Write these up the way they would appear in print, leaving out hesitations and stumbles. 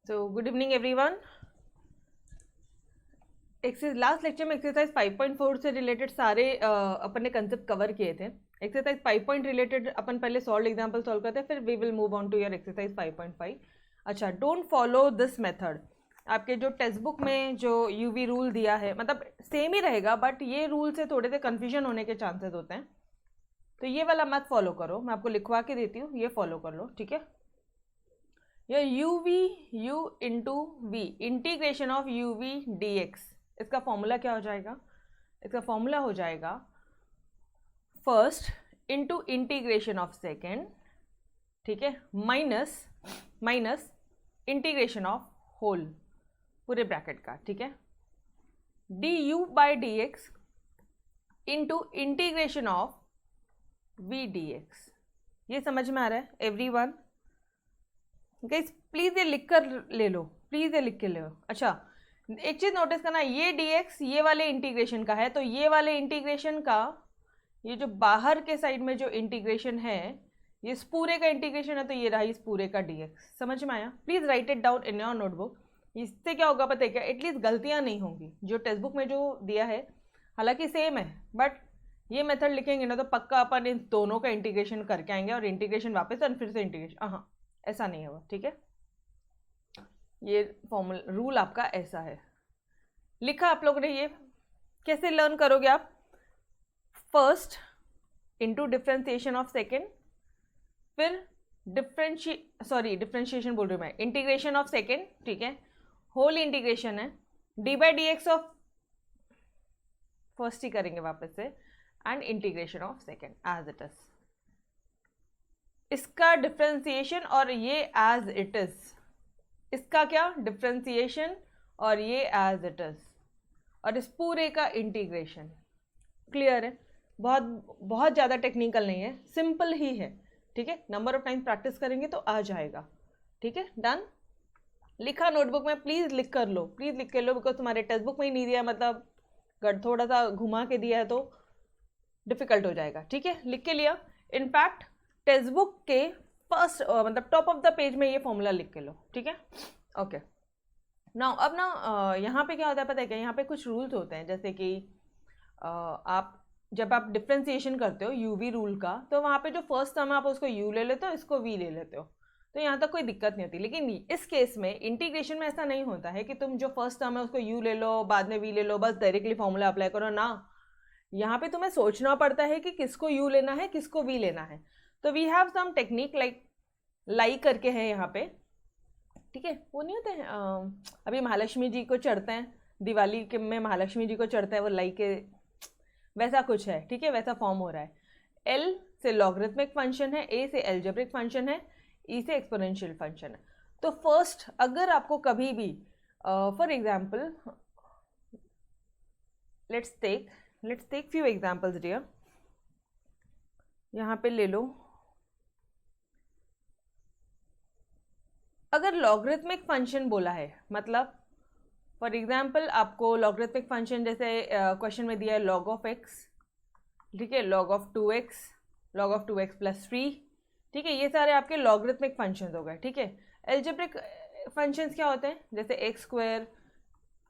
So good evening everyone. Last lecture में exercise 5.4 से related सारे अपन ने कंसेप्ट कवर किए थे. एक्सरसाइज 5 पॉइंट रिलेटेड अपन पहले सॉल्व एग्जाम्पल सॉल्व करते हैं, फिर we will move on to your exercise 5.5. अच्छा, डोंट फॉलो दिस मेथड. आपके जो टेक्स्ट बुक में जो यूवी रूल दिया है मतलब सेम ही रहेगा, बट ये रूल से थोड़े से कन्फ्यूजन होने के चांसेस होते हैं, तो ये वाला मत फॉलो करो. मैं आपको लिखवा के देती हूँ, ये फॉलो कर लो, ठीक है. ये u v u into v integration of u v d x, इसका फॉर्मूला क्या हो जाएगा? इसका फॉर्मूला हो जाएगा first into integration of second, ठीक है, माइनस इंटीग्रेशन ऑफ होल पूरे ब्रैकेट का, ठीक है, d u by d x into integration of v d x. ये समझ में आ रहा है एवरीवन? गाइस प्लीज़ ये लिख कर ले लो, प्लीज़ ये लिख के ले लो. अच्छा, एक चीज़ नोटिस करना, ये dx ये वाले इंटीग्रेशन का है, तो ये वाले इंटीग्रेशन का ये जो बाहर के साइड में जो इंटीग्रेशन है, ये इस पूरे का इंटीग्रेशन है, तो ये रहा इस पूरे का dx. समझ में आया? Please write it down in your notebook. इससे क्या होगा पता है क्या? एटलीस्ट गलतियाँ नहीं होंगी. जो टेक्स्ट बुक में जो दिया है हालांकि सेम है, बट ये मेथड लिखेंगे ना तो पक्का अपन इन दोनों का इंटीग्रेशन करके आएंगे और इंटीग्रेशन वापस और फिर से इंटीग्रेशन. हाँ, ऐसा नहीं होगा, ठीक है. ये फॉर्मूला रूल आपका ऐसा है. लिखा आप लोगों ने? ये कैसे लर्न करोगे आप? First into differentiation of second, फिर डिफ्रेंशिएशन बोल रही हूँ मैं, इंटीग्रेशन ऑफ सेकेंड, ठीक है, होल इंटीग्रेशन है, d by d x of first ही करेंगे वापस से, and integration of second as it is. इसका डिफ्रेंसिएशन और ये एज इट इज, इसका क्या डिफ्रेंसिएशन और ये एज इट इज, और इस पूरे का इंटीग्रेशन. क्लियर है? बहुत ज़्यादा टेक्निकल नहीं है, सिंपल ही है, ठीक है. नंबर ऑफ टाइम प्रैक्टिस करेंगे तो आ जाएगा, ठीक है. डन? लिखा नोटबुक में? प्लीज़ लिख कर लो, प्लीज़ लिख कर लो, बिकॉज तुम्हारे टेक्स्ट बुक में ही नहीं दिया, मतलब अगर थोड़ा सा घुमा के दिया है तो डिफ़िकल्ट हो जाएगा, ठीक है. लिख के लिया? इनफैक्ट टेक्स्ट बुक के फर्स्ट मतलब टॉप ऑफ द पेज में ये फॉर्मूला लिख के लो, ठीक है. ओके, नाउ अब ना यहाँ पे क्या होता है पता है क्या? यहाँ पे कुछ रूल्स होते हैं, जैसे कि आप जब आप डिफ्रेंसिएशन करते हो यूवी रूल का, तो वहाँ पे जो फर्स्ट टर्म है आप उसको यू ले लेते हो, इसको वी ले लेते हो, तो यहाँ तक कोई दिक्कत नहीं होती. लेकिन इस केस में इंटीग्रेशन में ऐसा नहीं होता है कि तुम जो फर्स्ट टर्म है उसको यू ले लो, बाद में वी ले लो, बस डायरेक्टली फॉर्मूला अप्लाई करो ना. यहाँ पे तुम्हें सोचना पड़ता है कि किसको यू लेना है, किसको वी लेना है. तो वी हैव सम टेक्निक लाई करके है यहाँ पे, ठीक है. वो नहीं होते हैं अभी महालक्ष्मी जी को चढ़ते हैं, दिवाली के में महालक्ष्मी जी को चढ़ता है वो लाई के, वैसा कुछ है, ठीक है, वैसा फॉर्म हो रहा है. एल से लॉगरिथमिक फंक्शन है, ए से एल्जेब्रिक फंक्शन है, ई से एक्सपोनेंशियल फंक्शन है. तो फर्स्ट अगर आपको कभी भी for example let's take few examples dear. यहाँ पे ले लो, अगर लॉगरिथमिक फंक्शन बोला है, मतलब फॉर एग्जाम्पल आपको लॉगरिथमिक फंक्शन जैसे क्वेश्चन में दिया है लॉग ऑफ एक्स, ठीक है, log of 2x, log of 2x plus 3, ठीक है, ये सारे आपके लॉगरिथमिक फंक्शंस हो गए, ठीक है. एल्जेब्रिक फंक्शंस क्या होते हैं? जैसे x square,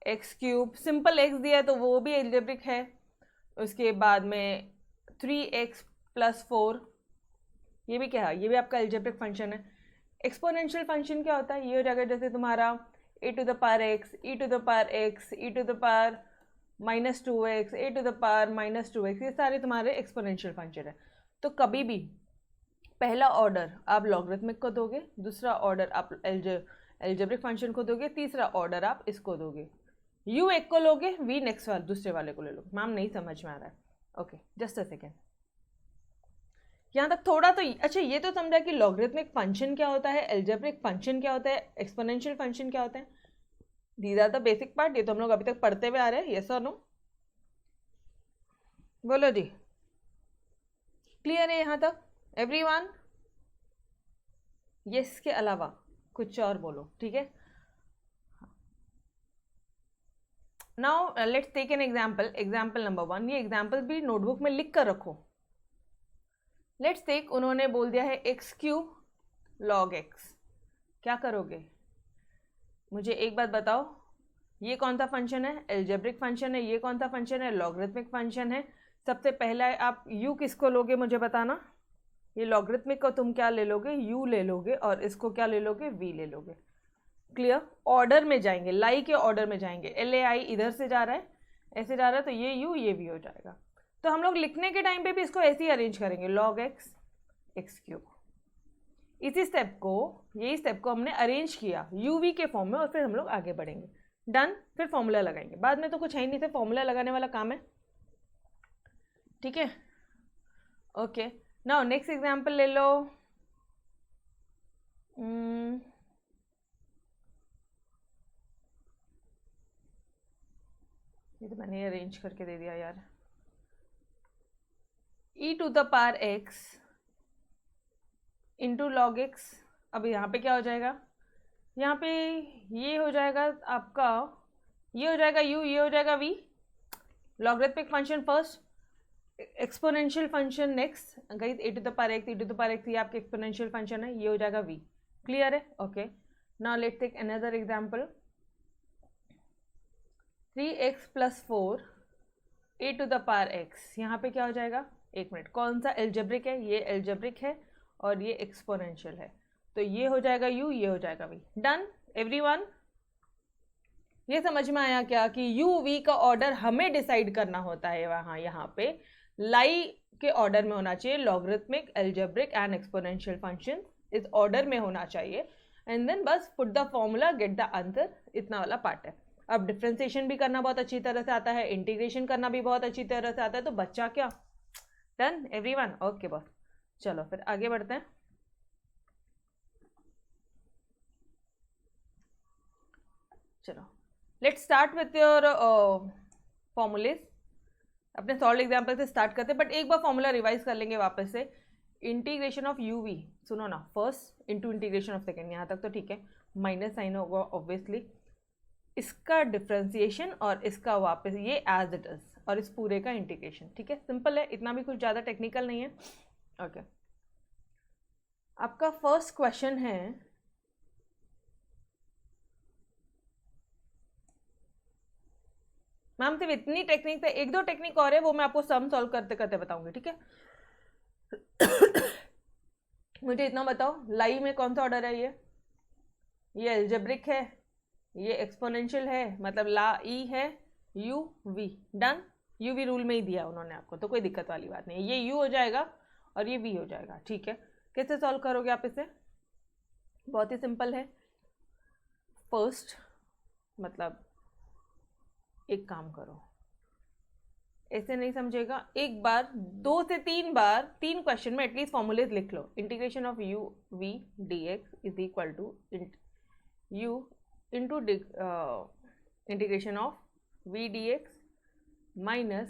x cube, simple x दिया है तो वो भी एल्जेब्रिक है. उसके बाद में 3x प्लस 4, ये भी क्या है? ये भी आपका एल्जेब्रिक फंक्शन है. एक्सपोनेंशियल फंक्शन क्या होता है? ये हो जाएगा जैसे तुम्हारा a to the power x, e to the power x, e to the power minus 2x, a to the power minus 2x, ये सारे तुम्हारे एक्सपोनेंशियल फंक्शन है. तो कभी भी पहला ऑर्डर आप लॉगरिथमिक को दोगे, दूसरा ऑर्डर आप एल्जेब्रिक फंक्शन को दोगे, तीसरा ऑर्डर आप इसको दोगे. यू एक को लोगे, वी नेक्स्ट वाले दूसरे वाले को ले लो. मैम नहीं समझ में आ रहा है? Okay, just a second. यहाँ तक थोड़ा तो अच्छा, ये तो समझा कि लॉगरिथमिक फंक्शन क्या होता है, एल्जेब्रिक फंक्शन क्या होता है, एक्सपोनेंशियल फंक्शन क्या होता है. These are the basic part. ये तो हम लोग अभी तक पढ़ते हुए आ रहे हैं. यस और नो? बोलो जी. क्लियर है यहाँ तक एवरीवन? यस के अलावा कुछ और बोलो, ठीक है. Now let's take an example number 1. ये एग्जाम्पल भी नोटबुक में लिख कर रखो. लेट्स टेक, उन्होंने बोल दिया है एक्स क्यूब लॉग एक्स. क्या करोगे? मुझे एक बात बताओ, ये कौन सा फंक्शन है? एल्जेब्रिक फंक्शन है। ये कौन सा फंक्शन है? लॉगरिथमिक फंक्शन है। सबसे पहला आप u किसको लोगे मुझे बताना। ये लॉगरिथमिक को तुम क्या ले लोगे? u ले लोगे, और इसको क्या ले लोगे? v ले लोगे। क्लियर? ऑर्डर में जाएंगे, लाई के ऑर्डर में जाएंगे। LAI इधर से जा रहा है, ऐसे जा रहा है, तो ये u ये v हो जाएगा। तो हम लोग लिखने के टाइम पे भी इसको ऐसे ही अरेंज करेंगे, log x x क्यूब। इसी स्टेप को, यही स्टेप को हमने अरेंज किया uv के फॉर्म में, और फिर हम लोग आगे बढ़ेंगे। डन। फिर फॉर्मूला लगाएंगे, बाद में तो कुछ है ही नहीं, सिर्फ फॉर्मूला लगाने वाला काम है। ठीक है, ओके। नाउ नेक्स्ट एग्जांपल ले लो। ये तो मैंने अरेंज करके दे दिया यार। e to the power x into log x. अब यहाँ पे क्या हो जाएगा? यहाँ पे ये हो जाएगा आपका, ये हो जाएगा u, ये हो जाएगा v। Logarithmic function first, exponential function next. Guys e to the power x, e to the power x ये आपके एक्सपोनेंशियल फंक्शन है, ये हो जाएगा v। क्लियर है? Okay. Now let's take another example. 3x plus 4 a to the power x। यहाँ पे क्या हो जाएगा? एक मिनट, कौन सा एल्जेब्रिक है? ये एल्जेब्रिक है, और ये एक्सपोनेंशियल है, तो ये हो जाएगा u, ये हो जाएगा v। Done everyone? ये समझ में आया क्या कि u v का ऑर्डर हमें डिसाइड करना होता है। वहाँ यहाँ पे लाई के ऑर्डर में होना चाहिए, logarithmic, algebraic and exponential function इस ऑर्डर में होना चाहिए, एंड देन बस put the formula, get the answer, इतना वाला पार्ट है। अब डिफ्रेंसिएशन भी करना बहुत अच्छी तरह से आता है, इंटीग्रेशन करना भी बहुत अच्छी तरह से आता है, तो बच्चा क्या? Done everyone? ओके बॉस, चलो फिर आगे बढ़ते हैं। चलो let's start with your formulas. अपने सॉल्व एग्जाम्पल से स्टार्ट करते हैं, बट एक बार फॉर्मूला रिवाइज कर लेंगे वापस से। इंटीग्रेशन ऑफ यू वी, सुनो ना, first into integration of second, यहाँ तक तो ठीक है, माइनस साइन होगा ऑब्वियसली, इसका डिफ्रेंसिएशन और इसका वापस ये एज इट इज, और इस पूरे का इंटीग्रेशन। ठीक है, सिंपल है, इतना भी कुछ ज़्यादा टेक्निकल नहीं है। ओके, आपका फर्स्ट क्वेश्चन है, मैम सिर्फ इतनी टेक्निक है, एक दो टेक्निक और है, वो मैं आपको सम सॉल्व करते करते बताऊंगी। ठीक है मुझे इतना बताओ, लाई में कौन सा ऑर्डर है? ये एल्जेब्रिक है, ये एक्सपोनेंशियल है, मतलब ला ई है, u v. Done, u v rule में ही दिया उन्होंने आपको, तो कोई दिक्कत वाली बात नहीं है। ये यू हो जाएगा और ये वी हो जाएगा। ठीक है, कैसे सॉल्व करोगे आप इसे? बहुत ही सिंपल है। फर्स्ट मतलब एक काम करो, ऐसे नहीं समझेगा, एक बार 2 से 3 बार 3 क्वेश्चन में एटलीस्ट फॉर्मूलेज लिख लो। Integration of u v d x is equal to u into integration of v d x minus,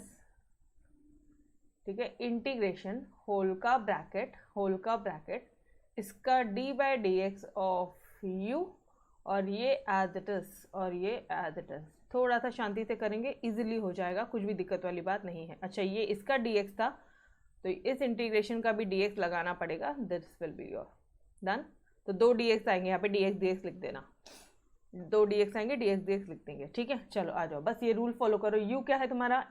ठीक है, इंटीग्रेशन होल का ब्रैकेट इसका d by d x of u, और ये एज इट इज, और ये एज इट इज। थोड़ा सा शांति से करेंगे, इजीली हो जाएगा, कुछ भी दिक्कत वाली बात नहीं है। अच्छा, ये इसका dx था, तो इस इंटीग्रेशन का भी dx लगाना पड़ेगा। This will be your done. तो 2 dx आएंगे यहाँ पे, dx लिख देना, 2 dx आएंगे, dx लिख देंगे। ठीक है, चलो आ जाओ, बस ये रूल फॉलो करो। u क्या है तुम्हारा?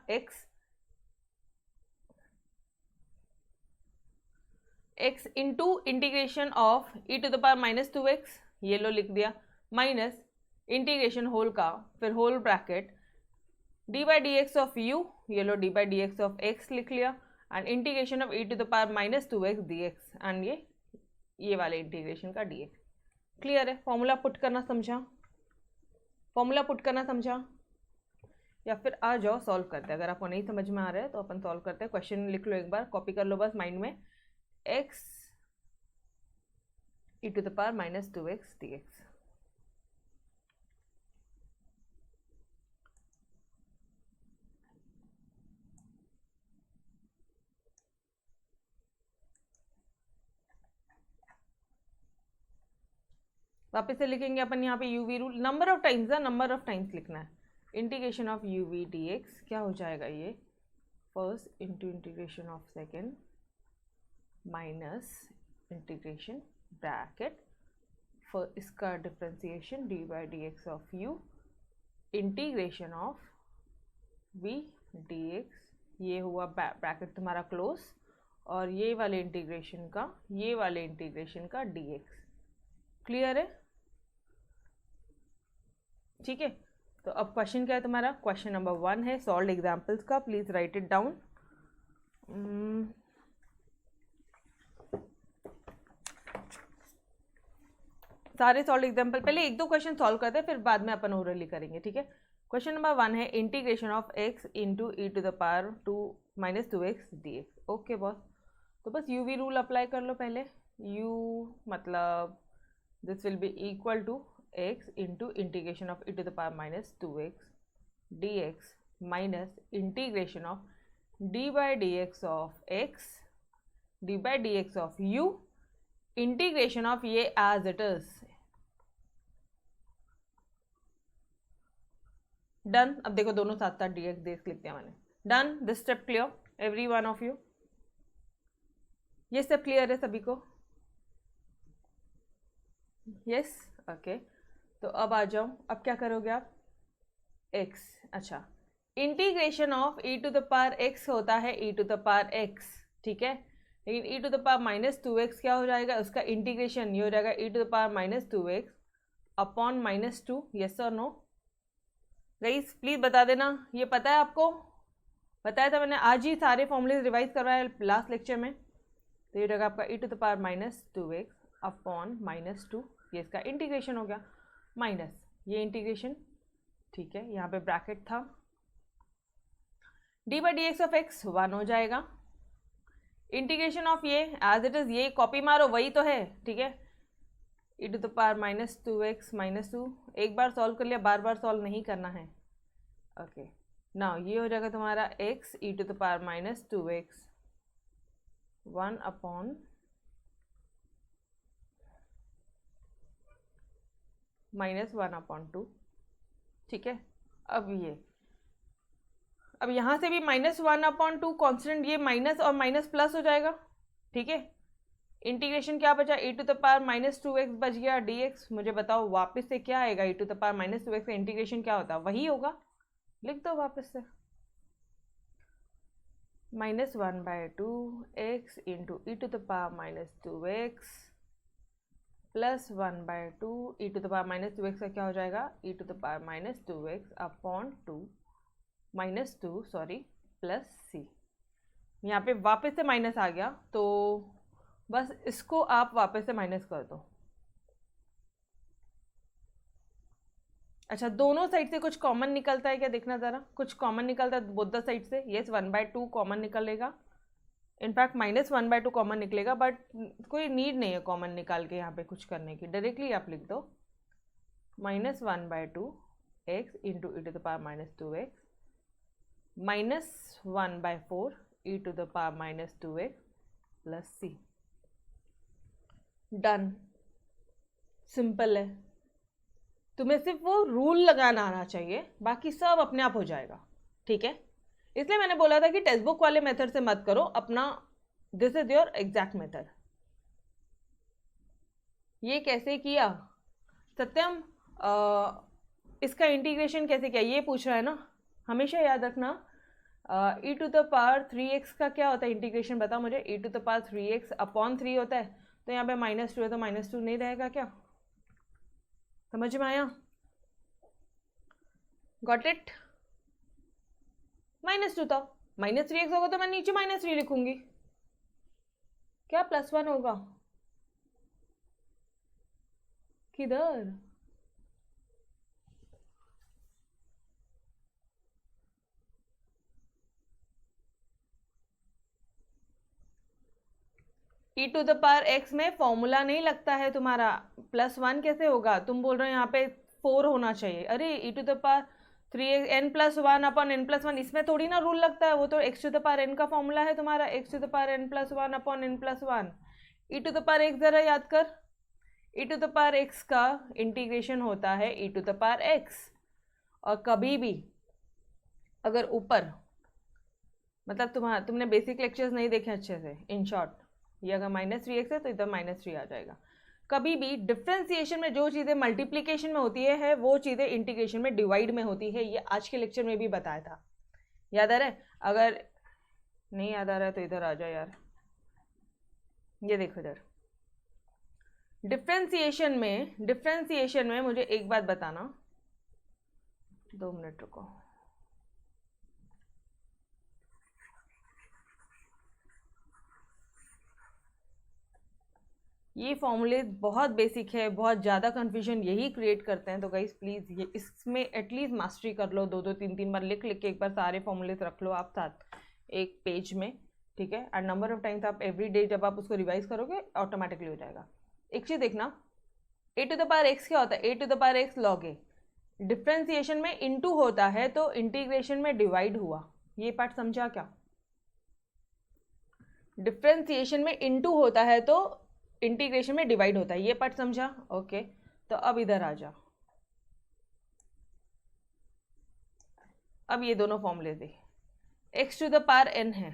x into integration of e to the power minus 2x, ये लो लिख दिया, माइनस इंटीग्रेशन होल का, फिर whole bracket d by d x of u, ये लो d by d x of x लिख लिया, and integration of e to the power minus 2x dx, and ये वाले इंटीग्रेशन का dx। क्लियर है? फॉर्मूला पुट करना समझा? या फिर आ जाओ सॉल्व करते हैं। अगर आपको नहीं समझ में आ रहा है तो अपन सॉल्व करते हैं। क्वेश्चन लिख लो, एक बार कॉपी कर लो बस माइंड में, x e to the power minus 2x dx। वापस से लिखेंगे अपन यहाँ पे u v rule, number of times लिखना है। Integration of u v d x क्या हो जाएगा? ये first into integration of second minus integration bracket इसका differentiation d by d x of u integration of v d x, ये हुआ bracket तुम्हारा क्लोज, और ये वाले इंटीग्रेशन का डी एक्स। क्लियर है? ठीक है, तो अब क्वेश्चन क्या है तुम्हारा? क्वेश्चन नंबर 1 है सॉल्व एग्जाम्पल्स का, प्लीज राइट इट डाउन। सारे सॉल्व एग्जाम्पल, पहले 1-2 क्वेश्चन सॉल्व करते हैं, फिर बाद में अपन ओरली करेंगे। ठीक है, क्वेश्चन नंबर 1 है integration of x into e to the power 2 minus 2x dx। Okay boss, तो बस यू वी रूल अप्लाई कर लो पहले। u मतलब this will be equal to x into integration of e to the power minus 2x dx minus integration of d by d x of x d by d x of u integration of ये as it is. Done. अब देखो दोनों साथ साथ D x लिखते हैं मैंने। Done, this step clear every one of u? ये स्टेप क्लियर है सभी को? Yes, okay. तो अब आ जाओ, अब क्या करोगे आप? x, अच्छा, integration of e to the power x होता है e to the power x, ठीक है, लेकिन e to the power minus 2x क्या हो जाएगा? उसका इंटीग्रेशन ये हो जाएगा e to the power minus 2x upon minus 2। Yes और नो? गाइस प्लीज बता देना, ये पता है आपको? बताया था मैंने, आज ही सारे फॉर्मूले रिवाइज करवाए लास्ट लेक्चर में। तो ये रहेगा आपका e to the power minus 2x upon minus 2, ये इसका इंटीग्रेशन हो गया, माइनस ये इंटीग्रेशन, ठीक है, यहाँ पे ब्रैकेट था, d by d x of x 1 हो जाएगा, इंटीग्रेशन ऑफ ये एज इट इज, ये कॉपी मारो वही तो है, ठीक है, e to the power minus 2x minus 2, एक बार सॉल्व कर लिया, बार बार सॉल्व नहीं करना है। ओके, नाउ ये हो जाएगा तुम्हारा x e to the power minus 2x 1 upon minus 1 upon 2, ठीक है। अब यहाँ से भी माइनस 1 अपॉन 2 कॉन्स्टेंट, ये माइनस और माइनस प्लस हो जाएगा, ठीक है। इंटीग्रेशन क्या बचा? e to the power minus 2x बच गया dx। मुझे बताओ वापस से क्या आएगा? e to the power minus 2x का इंटीग्रेशन क्या होता है? वही होगा, लिख दो वापस से, minus 1 by 2x into e to the power minus 2x plus 1 by 2 e to the power minus 2x का क्या हो जाएगा? e to the power minus 2x upon 2 minus 2 sorry plus c। यहाँ पे वापस से माइनस आ गया, तो बस इसको आप वापस से माइनस कर दो। अच्छा, दोनों साइड से कुछ कॉमन निकलता है क्या? देखना ज़रा, कुछ कॉमन निकलता है बोथ द साइड से? यस, 1 बाई 2 कॉमन निकलेगा, इनफैक्ट माइनस 1 बाई 2 कॉमन निकलेगा, बट कोई नीड नहीं है कॉमन निकाल के यहाँ पे कुछ करने की, डायरेक्टली आप लिख दो minus 1 by 2 x into e to the power minus 2x minus 1 by 4 e to the power minus 2x plus c। Done, simple है। तुम्हें सिर्फ वो रूल लगाना आना चाहिए, बाकी सब अपने आप हो जाएगा, ठीक है। इसलिए मैंने बोला था कि टेक्स्ट बुक वाले मेथड से मत करो, अपना this is your exact method. ये कैसे किया सत्यम? इसका इंटीग्रेशन कैसे किया ये पूछ रहा है ना, हमेशा याद रखना। e to the power 3x का क्या होता है इंटीग्रेशन? बताओ मुझे। e to the power 3x upon 3 होता है, तो यहाँ पे माइनस 2 है, तो माइनस 2 नहीं रहेगा क्या? समझ में आया? Got it? माइनस 2 था, माइनस 3x होगा तो मैं नीचे माइनस 3 लिखूंगी, क्या प्लस 1 होगा? किधर? e to the power x में फॉर्मूला नहीं लगता है तुम्हारा, प्लस 1 कैसे होगा? तुम बोल रहे हो यहाँ पे 4 होना चाहिए, अरे e to the power 3x n plus 1 upon n plus 1, इसमें थोड़ी ना रूल लगता है, वो तो x to the power n का फॉर्मूला है तुम्हारा, x to the power n plus 1 upon n plus 1। e to the power x जरा याद कर, e to the power x का इंटीग्रेशन होता है e to the power x, और कभी भी अगर ऊपर, मतलब तुमने बेसिक लेक्चर्स नहीं देखे अच्छे से, इन शॉर्ट, ये अगर -3x है तो इधर -3 आ जाएगा। कभी भी डिफरेंशिएशन में जो चीज़ें मल्टीप्लिकेशन में होती है वो चीज़ें इंटीग्रेशन में डिवाइड में होती है। ये आज के लेक्चर में भी बताया था, याद आ रहा है? अगर नहीं याद आ रहा है तो इधर आ जाओ यार, ये देखो इधर। डिफरेंशिएशन में मुझे एक बात बताना, 2 मिनट रुको। ये फॉर्मूले बहुत बेसिक है, बहुत ज़्यादा कन्फ्यूजन यही क्रिएट करते हैं। तो गाइस प्लीज़ ये इसमें एटलीस्ट मास्टरी कर लो, 2-2 3-3 बार लिख के एक बार सारे फॉर्मूलेस रख लो आप साथ एक पेज में, ठीक है? एंड नंबर ऑफ टाइम्स आप एवरी डे जब आप उसको रिवाइज करोगे ऑटोमेटिकली हो जाएगा। एक चीज़ देखना, a to the power x क्या होता है? a to the power x log a। Differentiation में इनटू होता है तो इंटीग्रेशन में डिवाइड हुआ। ये पार्ट समझा क्या? डिफ्रेंसिएशन में इनटू होता है तो इंटीग्रेशन में डिवाइड होता है, ये पार्ट समझा? ओके, तो अब इधर आ जा। अब ये दोनों फॉर्मूले दे, x to the power n है,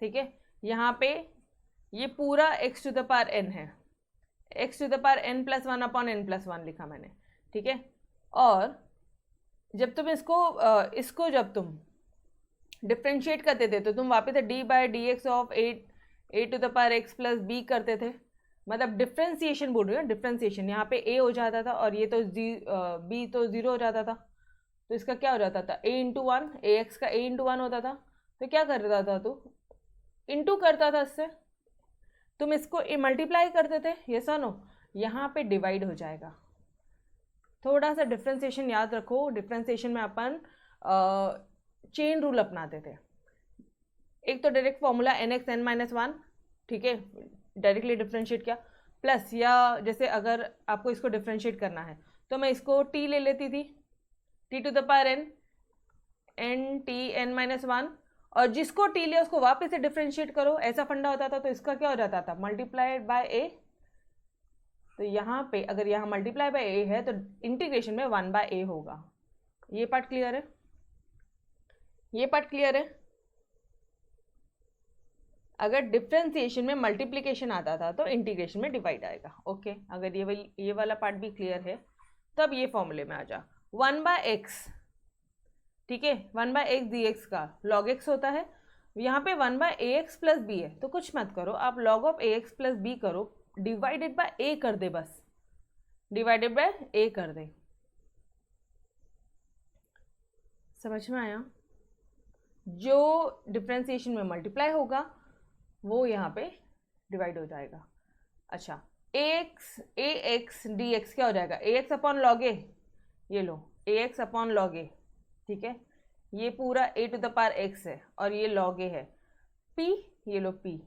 ठीक है? यहाँ पे ये पूरा x to the power n है, x to the power n plus 1 upon n plus 1 लिखा मैंने, ठीक है? और जब तुम इसको जब तुम डिफ्रेंशिएट करते थे तो तुम वापस d by d x of a to the power x plus b करते थे। मतलब डिफ्रेंसिएशन बोल रही हूँ, डिफ्रेंसिएशन। यहाँ पे a हो जाता था और ये तो b तो 0 हो जाता था, तो इसका क्या हो जाता था? a इंटू 1, ax का a इंटू 1 होता था। तो क्या करता था तू? इंटू करता था इससे, तुम इसको मल्टीप्लाई करते थे, ये नो, यहाँ पे डिवाइड हो जाएगा। थोड़ा सा डिफ्रेंसिएशन याद रखो। डिफ्रेंसिएशन में अपन चेन रूल अपनाते थे। एक तो direct formula nx n minus 1, ठीक है, डायरेक्टली डिफ्रेंशिएट किया, प्लस या जैसे अगर आपको इसको डिफ्रेंशिएट करना है तो मैं इसको t ले लेती थी, t to the power n n t n minus 1, और जिसको t लिया उसको वापस से डिफ्रेंशिएट करो, ऐसा फंडा होता था। तो इसका क्या हो जाता था? Multiplied by a। तो यहाँ पे अगर यहाँ मल्टीप्लाई बाय a है तो इंटीग्रेशन में 1 बाय a होगा। ये पार्ट क्लियर है? ये पार्ट क्लियर है? अगर डिफ्रेंसिएशन में मल्टीप्लिकेशन आता था तो इंटीग्रेशन में डिवाइड आएगा। ओके, अगर ये वाला पार्ट भी क्लियर है तब ये फॉर्मूले में आ जा। 1 बाय एक्स, ठीक है, 1 बाय एक्स डी एक्स का लॉग एक्स होता है। यहाँ पे 1 by a x plus b है, तो कुछ मत करो, आप log of a x plus b करो, डिवाइडेड बाय ए कर दे, बस डिवाइडेड बाय ए कर दे। समझ में आया? जो डिफ्रेंसिएशन में मल्टीप्लाई होगा वो यहाँ पे डिवाइड हो जाएगा। अच्छा, ए एक्स डी एक्स क्या हो जाएगा? ए एक्स अपॉन लॉग ए, ये लो ए एक्स अपॉन लॉग ए, ठीक है? ये पूरा a to the power x है और ये लॉग ए है, पी, ये लो पी।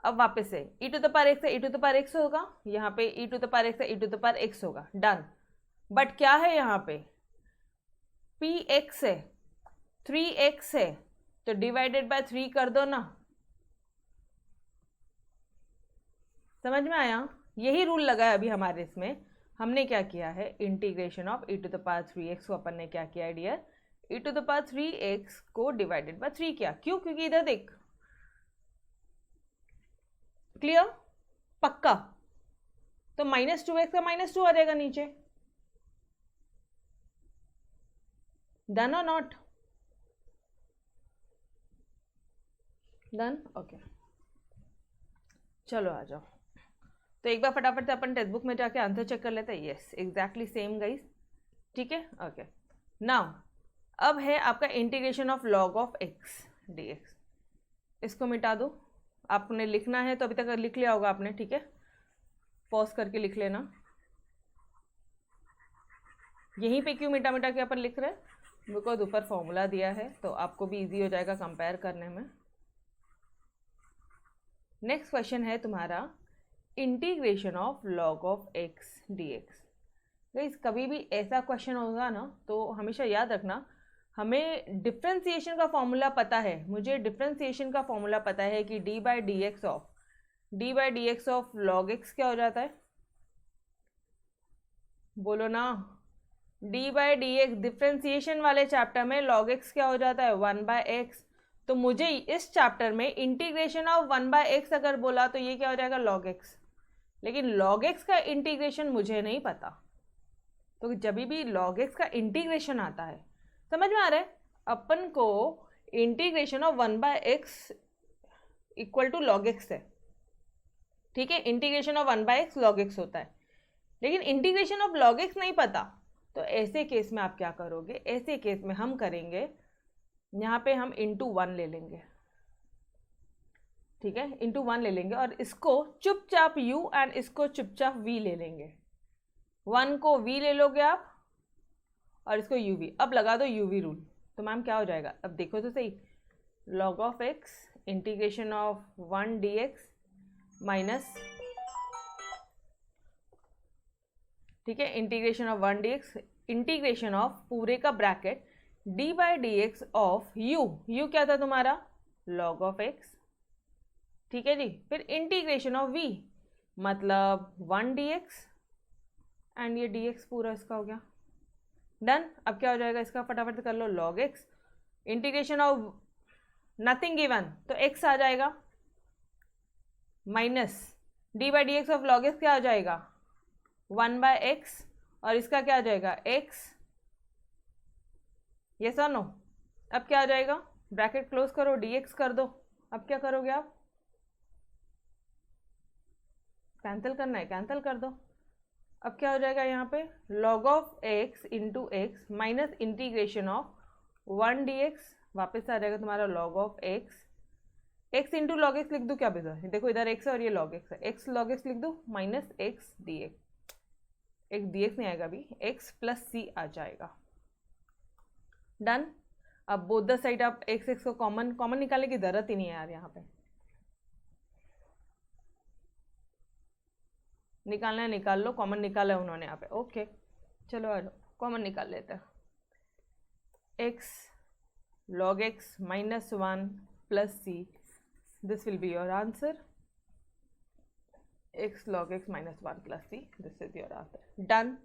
अब वापस से ई टू द पावर एक्स है, ई टू द पावर एक्स होगा, यहाँ पे ई टू द पावर एक्स है, ई टू द पावर एक्स होगा, डन। बट क्या है यहाँ पे? पी एक्स है, 3x है, तो डिवाइडेड बाय 3 कर दो ना। समझ में आया? यही रूल लगा है अभी हमारे इसमें। हमने क्या किया है? Integration of e to the power 3x को अपन ने क्या किया dear? e to the power 3x को डिवाइडेड बाय 3 किया। क्यों? क्योंकि इधर देख, क्लियर, पक्का, तो -2x का -2 आ जाएगा नीचे, डन और नॉट? डन, ओके, चलो आ जाओ। तो एक बार फटाफट से अपन टेक्स्ट बुक में जाके आंसर चेक कर लेते हैं। यस, एग्जैक्टली सेम गाइस, ठीक है, ओके। नाउ अब है आपका integration of log of x d x. इसको मिटा दो, आपने लिखना है तो अभी तक लिख लिया होगा आपने, ठीक है, पॉज करके लिख लेना। यहीं पे क्यों मिटा मिटा के अपन लिख रहे हैं? बिकॉज ऊपर फॉर्मूला दिया है तो आपको भी इजी हो जाएगा कंपेयर करने में। नेक्स्ट क्वेश्चन है तुम्हारा integration of log of x d x. Guys कभी भी ऐसा क्वेश्चन होगा ना तो हमेशा याद रखना, हमें डिफ्रेंसिएशन का फॉर्मूला पता है, मुझे डिफ्रेंसिएशन का फॉर्मूला पता है कि D by d x of log x क्या हो जाता है? बोलो ना, D by d x differentiation वाले चैप्टर में लॉग एक्स क्या हो जाता है? 1 बाय एक्स। तो मुझे इस चैप्टर में इंटीग्रेशन ऑफ 1 बाय एक्स अगर बोला तो ये क्या हो जाएगा? Log x. लेकिन log x का इंटीग्रेशन मुझे नहीं पता। तो जब भी log x का इंटीग्रेशन आता है, समझ में आ रहा है, अपन को integration of 1/x equal to log x है, ठीक है, integration of 1/x log x होता है, लेकिन इंटीग्रेशन ऑफ log x नहीं पता। तो ऐसे केस में आप क्या करोगे, ऐसे केस में हम करेंगे, यहाँ पे हम इंटू 1 ले लेंगे, ठीक है, इंटू 1 ले लेंगे और इसको चुपचाप u एंड इसको चुपचाप v ले लेंगे। 1 को v ले लोगे आप और इसको uv। अब लगा दो uv रूल, तो मैम क्या हो जाएगा, अब देखो तो सही, log of x integration of 1 dx minus, ठीक है, integration of 1 dx, integration of पूरे का bracket d by d x of u क्या था तुम्हारा, log ऑफ x, ठीक है जी, फिर इंटीग्रेशन ऑफ v मतलब 1 dx एंड ये dx पूरा इसका हो गया, डन। अब क्या हो जाएगा इसका, फटाफट कर लो, log x integration of nothing given तो x आ जाएगा minus d by d x of log x क्या हो जाएगा 1/x और इसका क्या आ जाएगा x, ये सर नो। अब क्या आ जाएगा, ब्रैकेट क्लोज करो, dx कर दो। अब क्या करोगे आप, कैंसिल करना है, कैंसिल कर दो। अब क्या हो जाएगा यहाँ पे, log of x into x minus integration of 1 dx, वापस आ जाएगा तुम्हारा log of x into log x लिख दूँ क्या बेटा, देखो इधर x है और ये log x है, x log x लिख दूँ माइनस x dx, एक dx नहीं आएगा अभी, x प्लस c आ जाएगा, डन। अब बोथ द साइड आप x को कॉमन निकालने की जरूरत ही नहीं है यार, यहाँ पे निकालना है निकाल लो, कॉमन निकाला है उन्होंने यहाँ पे, ओके चलो आ जाओ कॉमन निकाल लेते हैं, x log x minus 1 plus c, this will be your answer, x log x minus 1 plus c, this is your answer, done.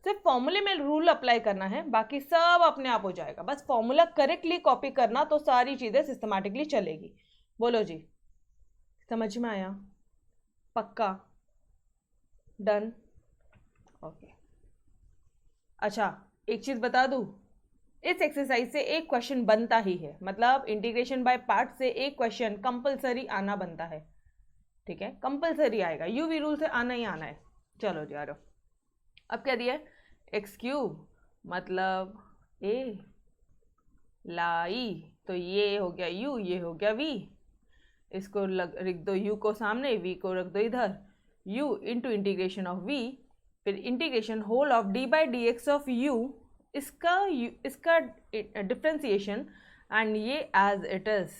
सिर्फ फॉर्मूले में रूल अप्लाई करना है, बाकी सब अपने आप हो जाएगा, बस फॉर्मूला करेक्टली कॉपी करना तो सारी चीजें सिस्टमैटिकली चलेगी। बोलो जी, समझ में आया, पक्का, डन, ओके। अच्छा एक चीज बता दूं, इस एक्सरसाइज से एक क्वेश्चन बनता ही है, मतलब इंटीग्रेशन बाय पार्ट से एक क्वेश्चन कंपलसरी आना बनता है, ठीक है, कंपलसरी आएगा, यूवी रूल से आना ही आना है। चलो जी आ रहा, अब क्या दिया है, एक्स क्यूब मतलब a लाई, तो ये हो गया u, ये हो गया v, इसको रख दो u को सामने, v को रख दो इधर, u into integration of v, फिर integration whole of d by d x of u, इसका डिफ्रेंसिएशन एंड ये एज इट इज,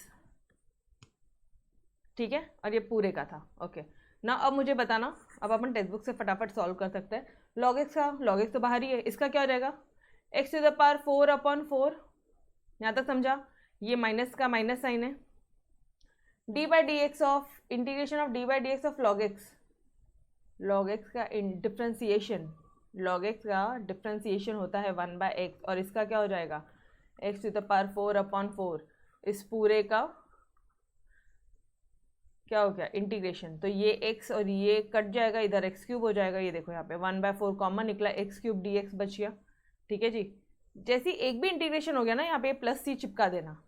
ठीक है, और ये पूरे का था, ओके ना। अब मुझे बताना, अब अपन टेक्स्ट बुक से फटाफट सॉल्व कर सकते हैं, log x का, log x तो बाहर ही है, इसका क्या हो जाएगा x टू द पावर 4/4, यहाँ तक समझा, ये माइनस का माइनस साइन है, d by d x of integration of d by d x of log x का डिफ्रेंसिएशन, log x का डिफ्रेंसिएशन होता है 1/x और इसका क्या हो जाएगा x टू द पावर 4/4, इस पूरे का क्या हो गया इंटीग्रेशन, तो ये x और ये कट जाएगा, इधर x क्यूब हो जाएगा, ये देखो यहाँ पे 1/4 कॉमन निकला, x क्यूब dx बच गया, ठीक है जी। जैसे एक भी इंटीग्रेशन हो गया ना, यहाँ पे प्लस c चिपका देना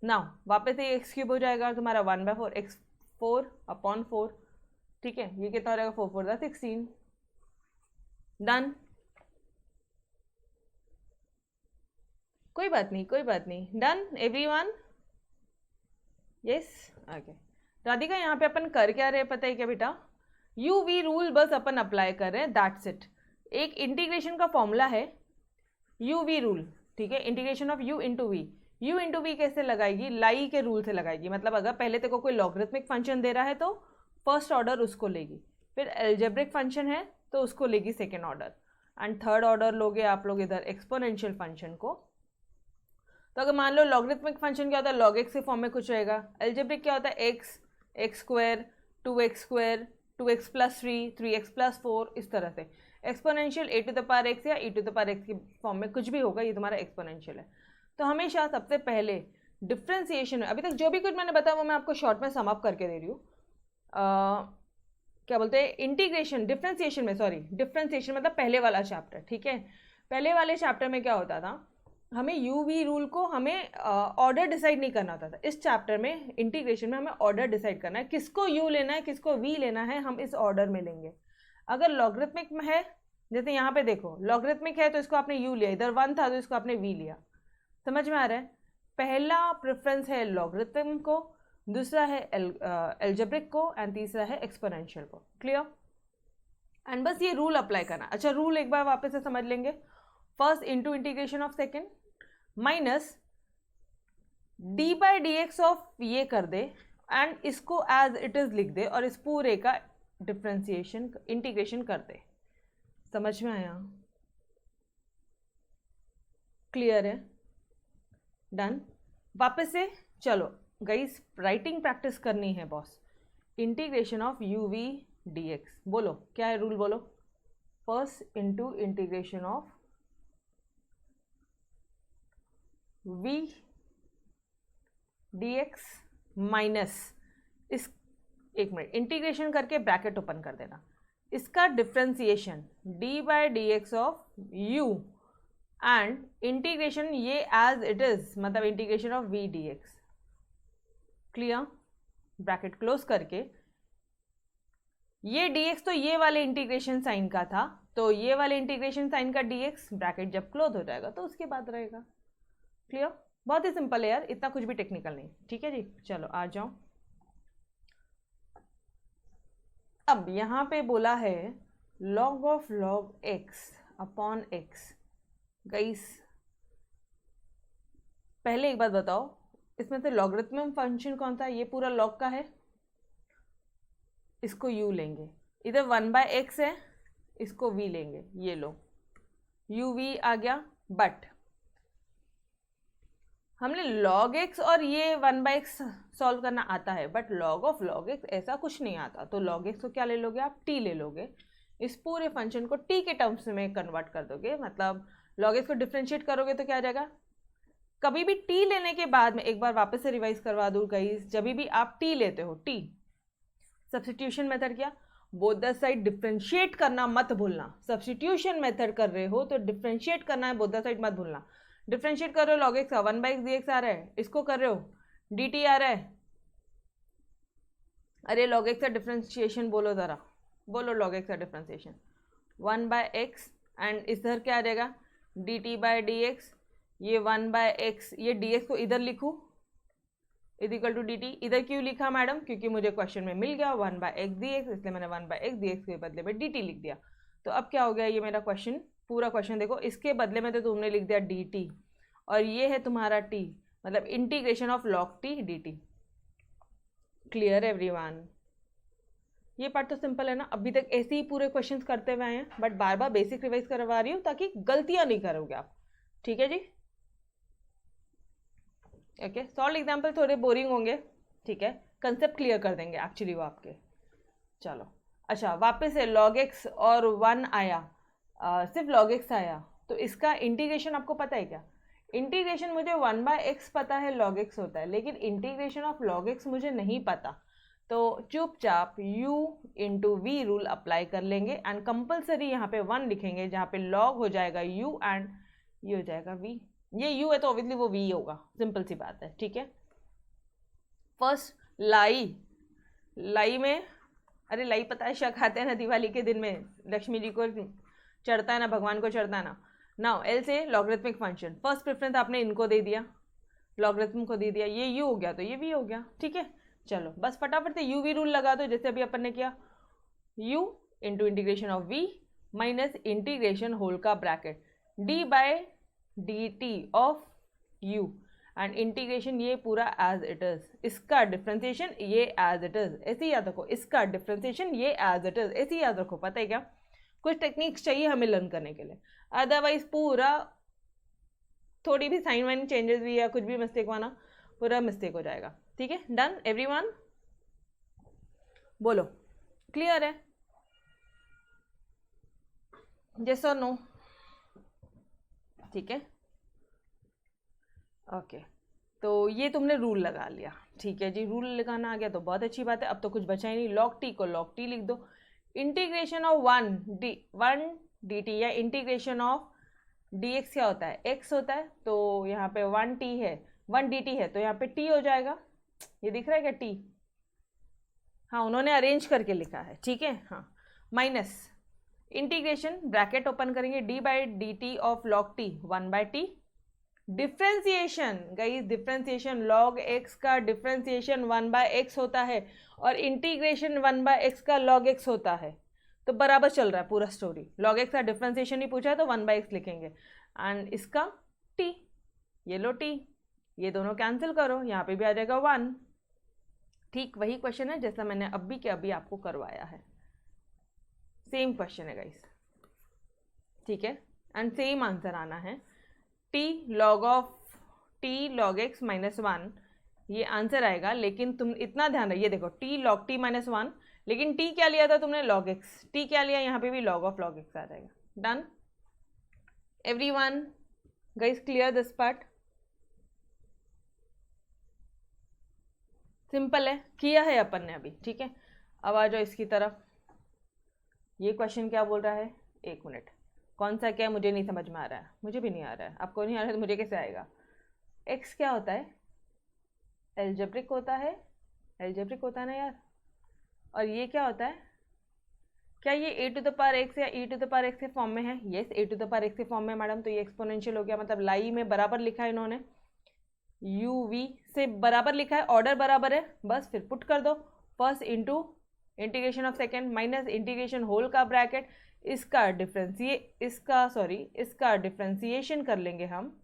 ना, वापस से x क्यूब हो जाएगा तुम्हारा 1/4, x 4/4, ठीक है, ये कितना हो जाएगा 4 4 16, डन। कोई बात नहीं, कोई बात नहीं, done everyone, yes, okay. Radhika यहाँ पे अपन कर क्या रहे पता है क्या बेटा, यू वी रूल बस अपन अप्लाई कर रहे हैं, दैट्स इट। एक इंटीग्रेशन का फॉर्मूला है यू वी रूल, ठीक है, integration of u into v, u into v कैसे लगाएगी, लाई के रूल से लगाएगी, मतलब अगर पहले तेरे को कोई लॉगरिथमिक फंक्शन दे रहा है तो फर्स्ट ऑर्डर उसको लेगी, फिर एल्जेब्रिक फंक्शन है तो उसको लेगी second order, and third order लोगे आप लोग इधर एक्सपोनेंशियल फंक्शन को। तो अगर मान लो लॉगरिथमिक फंक्शन क्या होता है, log x के फॉर्म में कुछ रहेगा, एल्जेब्रिक क्या होता है x square 2x square 2x plus 3x plus 4, इस तरह से। Exponential a to the power x या e to the power x की फॉर्म में कुछ भी होगा, ये तुम्हारा एक्सपोनेंशियल है। तो हमेशा सबसे पहले डिफ्रेंसिएशन, अभी तक जो भी कुछ मैंने बताया वो मैं आपको शॉर्ट में सम अप करके दे रही हूँ, क्या बोलते हैं, इंटीग्रेशन, डिफ्रेंसिएशन में, सॉरी डिफ्रेंसिएशन मतलब पहले वाला चैप्टर, ठीक है। पहले वाले चैप्टर में क्या होता था, हमें यू वी रूल को हमें ऑर्डर डिसाइड नहीं करना होता था। इस चैप्टर में इंटीग्रेशन में हमें ऑर्डर डिसाइड करना है, किसको यू लेना है किसको वी लेना है, हम इस ऑर्डर में लेंगे। अगर लॉगरिथमिक में है, जैसे यहाँ पे देखो लॉगरिथमिक है तो इसको आपने यू लिया, इधर 1 था तो इसको आपने वी लिया। समझ में आ रहा है? पहला प्रेफरेंस है लॉगरिथम को, दूसरा है एल्जेब्रिक को, एंड तीसरा है एक्सपोनेंशियल को। क्लियर? एंड बस ये रूल अप्लाई करना। अच्छा, रूल एक बार वापस से समझ लेंगे। First into integration of second minus D by d x of ये कर दे एंड इसको एज इट इज लिख दे और इस पूरे का डिफ्रेंसिएशन इंटीग्रेशन कर दे। समझ में आया? क्लियर है? डन। वापस से चलो गाइस, राइटिंग प्रैक्टिस करनी है boss. Integration of u v d x, बोलो क्या है रूल, बोलो। First into integration of v d x minus इस, एक मिनट, इंटीग्रेशन करके ब्रैकेट ओपन कर देना, इसका differentiation d by d x of u and integration ये एज इट इज, मतलब integration of v d x. Clear? Bracket close करके ये dx तो ये वाले इंटीग्रेशन साइन का था, तो ये वाले इंटीग्रेशन साइन का dx ब्रैकेट जब क्लोज हो जाएगा तो उसके बाद रहेगा। क्लियर? बहुत ही सिंपल है यार, इतना कुछ भी टेक्निकल नहीं। ठीक है जी, चलो आ जाओ। अब यहाँ पे बोला है log of log x upon x। Guys पहले एक बात बताओ, इसमें से लॉगरिथमिक फंक्शन कौन सा है? ये पूरा log का है, इसको u लेंगे, इधर 1/x है, इसको v लेंगे, ये लो u v आ गया। बट हमने log x और ये 1/x सॉल्व करना आता है, but log of log x ऐसा कुछ नहीं आता। तो log x को क्या ले लोगे आप? t ले लोगे, इस पूरे फंक्शन को t के टर्म्स में कन्वर्ट कर दोगे, मतलब log x को डिफ्रेंशिएट करोगे तो क्या आ जाएगा? कभी भी t लेने के बाद में, एक बार वापस से रिवाइज करवा दूँ गाइस, जब भी आप t लेते हो, t सब्स्टिट्यूशन मेथड, क्या बोथ द साइड डिफ्रेंशिएट करना मत भूलना। सब्स्टिट्यूशन मेथड कर रहे हो तो डिफ्रेंशिएट करना है, बोथ द साइड मत भूलना। डिफ्रेंशिएट कर रहे हो log x का 1/x dx आ रहा है, इसको कर रहे हो dt आ रहा है। अरे log x का डिफ्रेंशिएशन बोलो जरा, बोलो log x का डिफ्रेंशिएशन 1/x एंड इधर क्या आ जाएगा? dt by dx। ये 1/x, ये dx को इधर लिखूँ इज इक्वल टू dt। इधर क्यों लिखा मैडम? क्योंकि मुझे क्वेश्चन में मिल गया 1/x dx, इसलिए मैंने 1/x dx के बदले में dt लिख दिया। तो अब क्या हो गया, ये मेरा क्वेश्चन, पूरा क्वेश्चन देखो, इसके बदले में तो तुमने लिख दिया dt और ये है तुम्हारा t, मतलब integration of log t dt। Clear everyone? ये पार्ट तो सिंपल है ना। अभी तक ऐसे ही पूरे क्वेश्चंस करते हुए आए हैं, but bar bar basic revise करवा रही हूँ ताकि गलतियां नहीं करोगे आप। ठीक है जी? ओके, सॉल्व एग्जाम्पल थोड़े बोरिंग होंगे, ठीक है, कंसेप्ट क्लियर कर देंगे एक्चुअली वो आपके। चलो अच्छा, वापस से log x और 1 आया, सिर्फ log x आया, तो इसका इंटीग्रेशन आपको पता है क्या? इंटीग्रेशन मुझे 1/x पता है log x होता है, लेकिन इंटीग्रेशन ऑफ log x मुझे नहीं पता। तो चुपचाप u into v rule apply कर लेंगे एंड कंपल्सरी यहाँ पे 1 लिखेंगे, जहाँ पे log हो जाएगा u एंड ये हो जाएगा v। ये u है तो ऑब्वियसली वो v होगा, सिंपल सी बात है। ठीक है, फर्स्ट लाई में, अरे लाई पता है शक खाते हैं ना दिवाली के दिन में, लक्ष्मी जी को चढ़ता है ना, भगवान को चढ़ता है ना। नाउ एल से लॉगरिथमिक फंक्शन, फर्स्ट प्रेफरेंस आपने इनको दे दिया, लॉगरिथम को दे दिया, ये u हो गया तो ये v हो गया। ठीक है, चलो बस फटाफट से u v रूल लगा दो, जैसे अभी अपन ने किया, u into integration of v minus integration whole का bracket d by d t of u and integration ये पूरा एज इट इज, इसका डिफ्रेंसिएशन ये एज इट इज, ऐसे ही याद रखो, इसका डिफ्रेंसिएशन ये एज इट इज, ऐसे ही याद रखो। पता है क्या, कुछ टेक्निक्स चाहिए हमें लर्न करने के लिए, अदरवाइज पूरा थोड़ी भी साइन वाइन चेंजेस भी या कुछ भी मिस्टेक हुआ ना, पूरा मिस्टेक हो जाएगा। ठीक है, डन एवरीवन? बोलो क्लियर है? यस और नो? ठीक है, ओके तो ये तुमने रूल लगा लिया। ठीक है जी, रूल लगाना आ गया तो बहुत अच्छी बात है। अब तो कुछ बचा ही नहीं, log t को log t लिख दो, integration of one D T या इंटीग्रेशन ऑफ डी एक्स क्या होता है, एक्स होता है, तो यहाँ पे 1t है, 1 dt है, तो यहाँ पे t हो जाएगा। ये दिख रहा है क्या t? हाँ, उन्होंने अरेंज करके लिखा है, ठीक है। हाँ, माइनस इंटीग्रेशन, ब्रैकेट ओपन करेंगे, d by D t of log T 1/t, differentiation guys, differentiation log x का डिफ्रेंसिएशन 1/x होता है और इंटीग्रेशन 1/x का log x होता है। तो बराबर चल रहा है पूरा स्टोरी, log x का डिफ्रेंसिएशन ही पूछा है तो 1/x लिखेंगे, एंड इसका t, ये लो t, ये दोनों कैंसिल करो, यहाँ पे भी आ जाएगा 1। ठीक वही क्वेश्चन है जैसा मैंने अभी के अभी आपको करवाया है, सेम क्वेश्चन है गाइस, ठीक है, एंड सेम आंसर आना है। t log x माइनस 1 ये आंसर आएगा, लेकिन तुम इतना ध्यान रखिए, देखो t log t माइनस 1, लेकिन t क्या लिया था तुमने, log x, t क्या लिया, यहाँ पे भी log ऑफ log x आ जाएगा। Done everyone, guys clear this part? Simple है, किया है अपन ने अभी, ठीक है। अब आ जाओ इसकी तरफ। ये क्वेश्चन क्या बोल रहा है, एक मिनट, कौन सा क्या है मुझे नहीं समझ में आ रहा है, मुझे भी नहीं आ रहा है, आपको नहीं आ रहा है तो मुझे कैसे आएगा। x क्या होता है, एल्जेब्रिक होता है, एल्जेब्रिक होता है ना यार। और ये क्या होता है, क्या ये a to the power x या e to the power x के फॉर्म में है? Yes, a to the power x के फॉर्म में मैडम, तो ये एक्सपोनेंशियल हो गया, मतलब लाई में बराबर लिखा है इन्होंने, u v से बराबर लिखा है, ऑर्डर बराबर है, बस फिर पुट कर दो, first into integration of second minus integration whole का ब्रैकेट, इसका डिफ्रेंसिएशन कर लेंगे हम,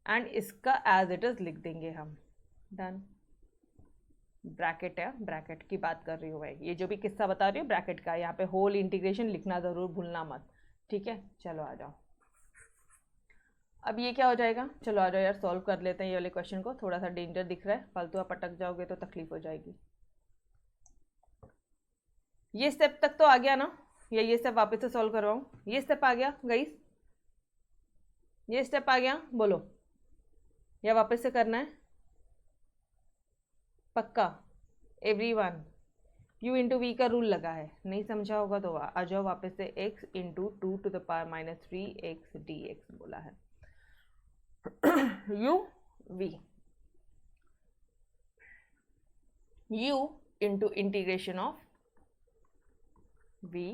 एंड इसका एज इट इज लिख देंगे हम। डन, ब्रैकेट है, ब्रैकेट की बात कर रही हूँ भाई, ये जो भी किस्सा बता रही हूँ ब्रैकेट का, यहाँ पे होल इंटीग्रेशन लिखना ज़रूर भूलना मत, ठीक है। चलो आ जाओ, अब ये क्या हो जाएगा, चलो आ जाओ यार सॉल्व कर लेते हैं ये वाले क्वेश्चन को, थोड़ा सा डेंजर दिख रहा है, फालतू आप अटक जाओगे तो तकलीफ हो जाएगी। ये स्टेप तक तो आ गया ना, या ये स्टेप वापस से सॉल्व करवाऊँ? ये स्टेप आ गया गाइस, ये स्टेप आ गया, बोलो, या वापस से करना है? पक्का एवरीवन, u इंटू वी का रूल लगा है, नहीं समझा होगा तो आ जाओ वापस से, x into 2 to the power minus 3x dx बोला है। u into integration of v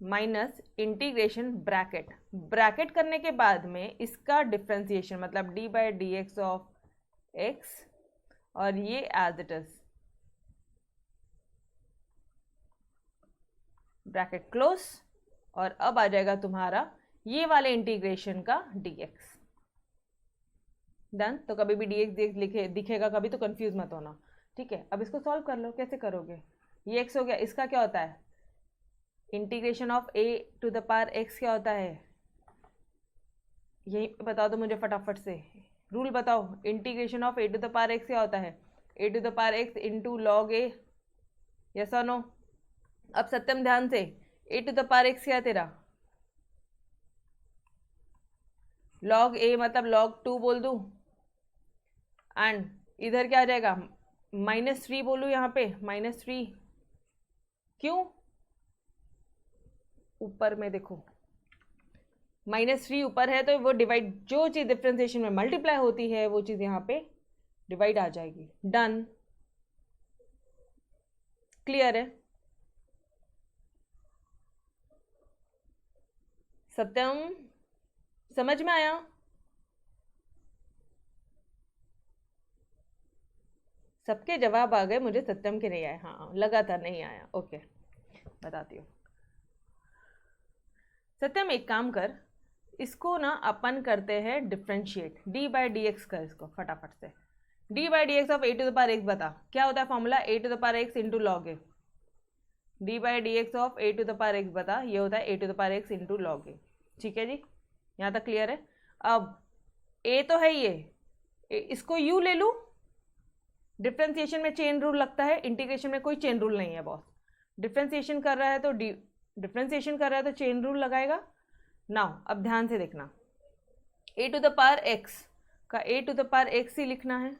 minus integration bracket करने के बाद में इसका डिफ्रेंसिएशन, मतलब d by d x of x, और ये as it is bracket close, और अब आ जाएगा तुम्हारा ये वाले इंटीग्रेशन का dx। डन, तो कभी भी dx दिखेगा कभी तो कंफ्यूज मत होना, ठीक है। अब इसको सॉल्व कर लो, कैसे करोगे, ये x हो गया, इसका क्या होता है, integration of a to the power x क्या होता है, यही बता दो मुझे फटाफट से, रूल बताओ, integration of a to the power x क्या होता है, a to the power x into log a, yes और नो। अब सत्यम ध्यान से, a to the power x क्या है तेरा, लॉग a मतलब लॉग 2 बोल दूं, एंड इधर क्या आ जाएगा, -3 बोलूं, यहाँ पे -3, क्यों, ऊपर में देखो -3 ऊपर है तो वो डिवाइड, जो चीज डिफरेंशिएशन में मल्टीप्लाई होती है वो चीज यहाँ पे डिवाइड आ जाएगी। डन, क्लियर है? सत्यम समझ में आया? सबके जवाब आ गए, मुझे सत्यम के नहीं आए, हाँ लगातार नहीं आया, ओके बताती हूँ। सत्यम एक काम कर, इसको ना अपन करते हैं differentiate, d by d x कर इसको फटाफट से, d by d x of a to the power x बता, क्या होता है formula, a to the power x into log a, d by d x of a to the power x बता, ये होता है a to the power x into log a, ठीक है जी, यहाँ तक क्लियर है। अब a तो है ये, इसको u ले लूँ, डिफ्रेंसिएशन में चेन रूल लगता है, इंटीग्रेशन में कोई चेन रूल नहीं है बॉस, डिफ्रेंसिएशन कर रहा है तो डिफ्रेंसिएशन कर रहा है तो चेन रूल लगाएगा। नाउ अब ध्यान से देखना, a to the power x का a to the power x ही लिखना है,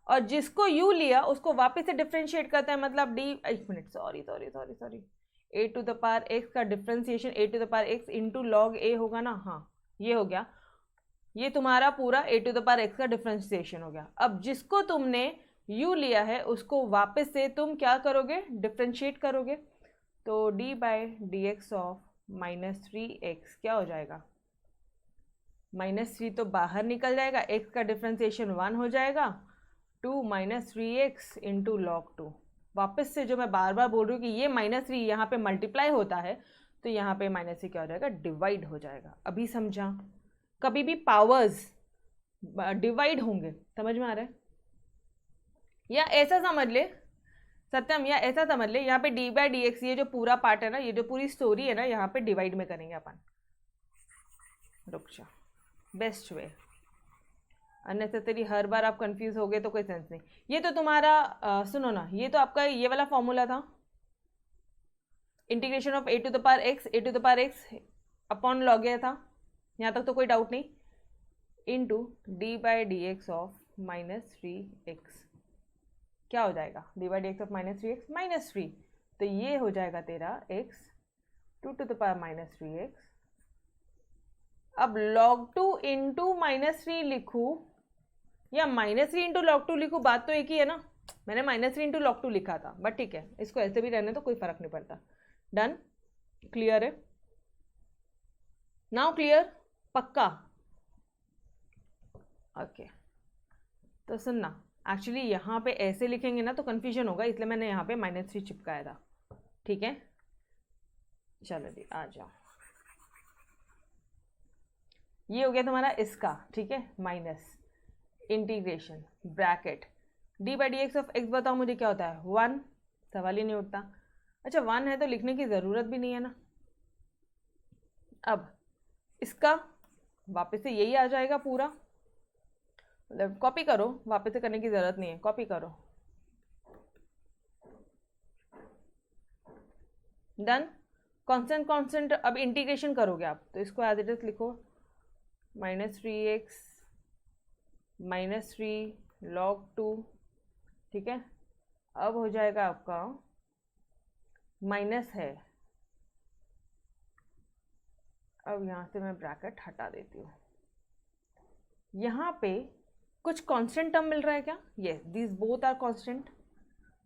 और जिसको u लिया उसको वापस से डिफ्रेंशिएट करते हैं, मतलब डी, एक minute, sorry, a to the power x का differentiation a to the power x into log a होगा ना, हाँ ये हो गया, ये तुम्हारा पूरा a to the power x का डिफ्रेंसिएशन हो गया। अब जिसको तुमने u लिया है उसको वापस से तुम क्या करोगे, डिफ्रेंशिएट करोगे, तो d by d x of -3x क्या हो जाएगा, -3 तो बाहर निकल जाएगा, x का डिफ्रेंसिएशन 1 हो जाएगा, 2 -3x इंटू लॉग 2। वापस से जो मैं बार बार बोल रही हूँ कि ये -3 यहाँ पे मल्टीप्लाई होता है, तो यहाँ पे -3 क्या हो जाएगा, डिवाइड हो जाएगा। अभी समझा, कभी भी पावर्स डिवाइड होंगे, समझ में आ रहा है? या ऐसा समझ ले सत्यम, या ऐसा समझ ले, यहाँ पे डी बाई डी एक्स, ये जो पूरा पार्ट है ना, ये जो पूरी स्टोरी है ना, यहाँ पे डिवाइड में करेंगे अपन। रुक जा, बेस्ट वे, अननेसेसरी हर बार आप कंफ्यूज हो गए तो कोई सेंस नहीं। ये तो तुम्हारा सुनो ना, ये तो आपका ये वाला फॉर्मूला था, integration of a to the power x upon log a था, यहाँ तक तो कोई डाउट नहीं, into d by d x of -3x क्या हो जाएगा, d by d x of -3x -3, तो ये हो जाएगा तेरा x 2 to the power -3x। अब log 2 इंटू -3 लिखूँ या -3 इंटू लॉग 2 लिखूँ, बात तो एक ही है ना, मैंने -3 इंटू लॉग 2 लिखा था, बट ठीक है, इसको ऐसे भी रहने तो कोई फर्क नहीं पड़ता। डन, क्लियर है नाउ, क्लियर पक्का? ओके, तो सुनना, एक्चुअली यहाँ पे ऐसे लिखेंगे ना तो कन्फ्यूजन होगा, इसलिए मैंने यहाँ पे -3 चिपकाया था, ठीक है? चलो जी आ जाओ, ये हो गया तुम्हारा इसका, ठीक है, minus integration bracket d by d x of x, बताओ मुझे क्या होता है, 1, सवाल ही नहीं उठता। अच्छा 1 है तो लिखने की ज़रूरत भी नहीं है ना। अब इसका वापस से यही आ जाएगा पूरा, मतलब कॉपी करो, वापस से करने की ज़रूरत नहीं है, कॉपी करो। डन, कांस्टेंट कांस्टेंट, अब इंटीग्रेशन करोगे आप तो इसको एज इट इज लिखो, -3x -3 log 2, ठीक है? अब हो जाएगा आपका माइनस है, अब यहाँ से मैं ब्रैकेट हटा देती हूँ, यहाँ पे कुछ कांस्टेंट टर्म मिल रहा है क्या, ये दिस बोथ आर कांस्टेंट,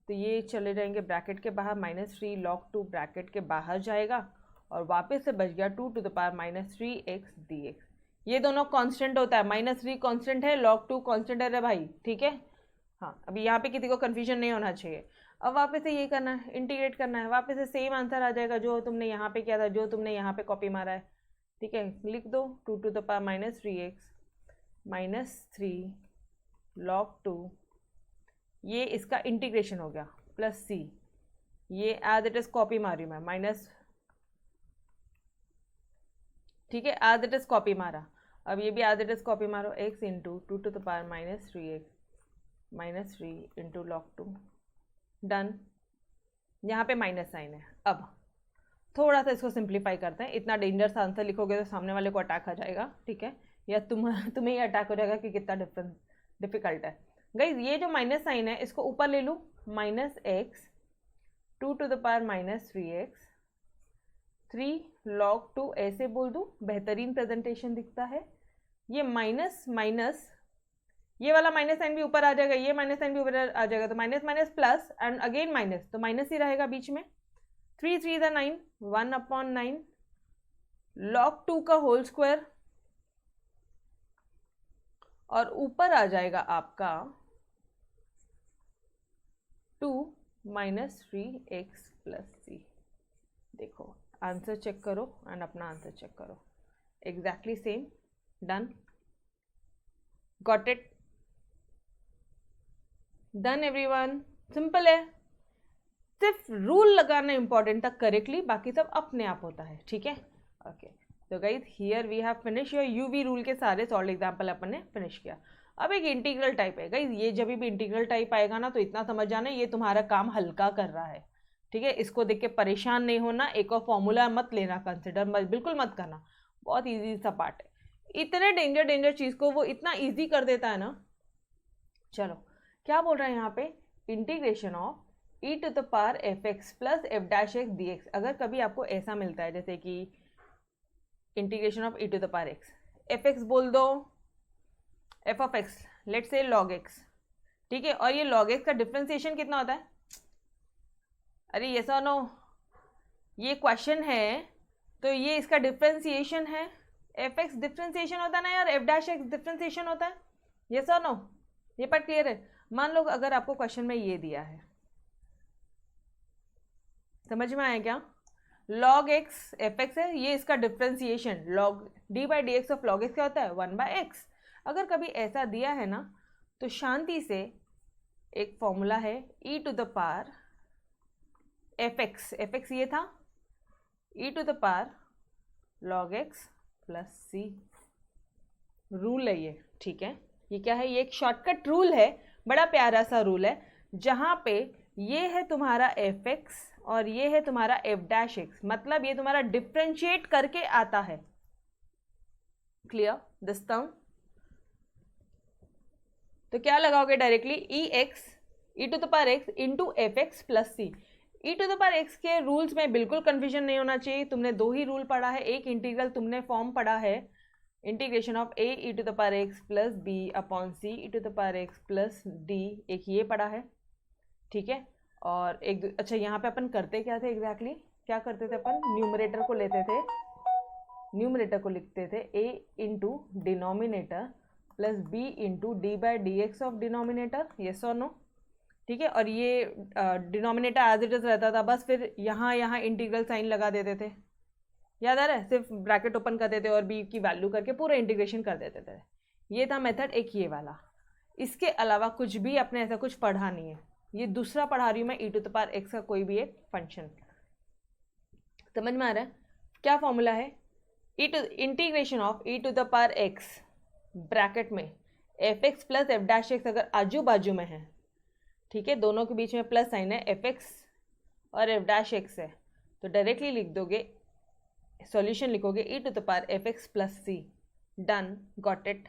तो ये चले जाएंगे ब्रैकेट के बाहर, -3 log 2 ब्रैकेट के बाहर जाएगा और वापस से बच गया 2 to the power -3x dx। ये दोनों कांस्टेंट होता है, -3 कांस्टेंट है, log 2 कांस्टेंट है रे भाई, ठीक है? हाँ, अभी यहाँ पे किसी को कन्फ्यूजन नहीं होना चाहिए। अब वापस से ये करना है, इंटीग्रेट करना है, वापस से सेम आंसर आ जाएगा जो तुमने यहाँ पे किया था, जो तुमने यहाँ पे कॉपी मारा है, ठीक है? लिख दो 2 to the power -3x -3 log 2, ये इसका इंटीग्रेशन हो गया, प्लस c, ये एज इट इज कॉपी मारी मैं माइनस, ठीक है, एज इट इज कॉपी मारा। अब ये भी एज इट इज कॉपी मारो, x into 2 to the power -3x -3 into log 2। Done, यहाँ पे माइनस साइन है। अब थोड़ा सा इसको सिंप्लीफाई करते हैं, इतना डेंजरस आंसर लिखोगे तो सामने वाले को अटैक आ जाएगा, ठीक है? या तुम्हें ही अटैक हो जाएगा कि कितना डिफिकल्ट है। गाइज ये जो माइनस साइन है इसको ऊपर ले लूँ, -x 2 to the power -3x 3 log 2 ऐसे बोल दूँ, बेहतरीन प्रेजेंटेशन दिखता है। ये माइनस माइनस, ये वाला माइनस साइन भी ऊपर आ जाएगा, ये माइनस साइन भी ऊपर आ जाएगा, तो minus minus plus and again minus, तो माइनस ही रहेगा बीच में। 3 3 = 9, 1/9 log 2 का होल स्क्वायर, और ऊपर आ जाएगा आपका 2 -3x + c। देखो आंसर चेक करो एंड अपना आंसर चेक करो, exactly same. Done, got it? Done everyone, simple है, सिर्फ रूल लगाना इंपॉर्टेंट था करेक्टली, बाकी सब अपने आप होता है, ठीक है? ओके, तो guys here we have finish your u v rule के सारे सॉल्व एग्जाम्पल अपन ने फिनिश किया। अब एक इंटीग्रल टाइप है गाइज, ये जब भी इंटीग्रल टाइप आएगा ना तो इतना समझ जाना ये तुम्हारा काम हल्का कर रहा है, ठीक है? इसको देख के परेशान नहीं होना, एक और फॉर्मूला मत लेना कंसिडर, बिल्कुल मत करना, बहुत ईजी सा पार्ट है। इतने डेंजर चीज़ को वो इतना ईजी कर देता है ना। चलो क्या बोल रहा है यहाँ पे, integration of e to the power f x plus f dash x d x. अगर कभी आपको ऐसा मिलता है जैसे कि integration of e to the power x, f x बोल दो, f of x let's say log x, ठीक है, और ये लॉग एक्स का डिफ्रेंसिएशन कितना होता है, अरे ये सो नो, ये क्वेश्चन है तो ये इसका डिफ्रेंसिएशन है, एफ एक्स डिफ्रेंसिएशन होता है ना यार, एफ डैश एक्स डिफ्रेंसिएशन होता है, ये सो नो, ये पार्ट क्लियर है। मान लो अगर आपको क्वेश्चन में ये दिया है, समझ में आया क्या, log x एफ एक्स है, ये इसका differentiation log d by d x of log x क्या होता है, 1 बाई एक्स। अगर कभी ऐसा दिया है ना तो शांति से एक फॉर्मूला है e to the power f x ये था, e to the power log x plus c, rule है ये, ठीक है, ये क्या है, ये एक शॉर्टकट रूल है, बड़ा प्यारा सा रूल है, जहाँ पे ये है तुम्हारा एफ एक्स और ये है तुम्हारा एफ डैश एक्स, मतलब ये तुम्हारा डिफ्रेंशिएट करके आता है, क्लियर दिस टर्म। तो क्या लगाओगे directly, e x e to the power x into f x plus c. E to the power x के रूल्स में बिल्कुल कंफ्यूजन नहीं होना चाहिए, तुमने दो ही रूल पढ़ा है, एक इंटीग्रल तुमने फॉर्म पढ़ा है, integration of a e to the power x plus b upon c e to the power x plus d, एक ये पढ़ा है, ठीक है, और एक अच्छा यहाँ पे अपन करते क्या थे एग्जैक्टली, क्या करते थे अपन, न्यूमरेटर को लेते थे, न्यूमरेटर को लिखते थे a into denominator plus b into d by d x of denominator, yes और नो, ठीक है, और ये डिनोमिनेटर एज इट इज रहता था, बस फिर यहाँ इंटीग्रल साइन लगा देते थे, याद आ रहा है, सिर्फ ब्रैकेट ओपन कर देते और b की वैल्यू करके पूरा इंटीग्रेशन कर देते थे, ये था मेथड एक ये वाला। इसके अलावा कुछ भी अपने ऐसा कुछ पढ़ा नहीं है, ये दूसरा पढ़ा रही हूँ मैं, e to the power x का कोई भी एक फंक्शन, समझ में आ रहा है, क्या फॉर्मूला है, integration of e to the power x bracket में f x plus f dash x, अगर आजू बाजू में है, ठीक है, दोनों के बीच में प्लस साइन है, एफ एक्स और एफ डैश एक्स है, तो डायरेक्टली लिख दोगे, सॉल्यूशन लिखोगे e to the power f x plus c, done, got it,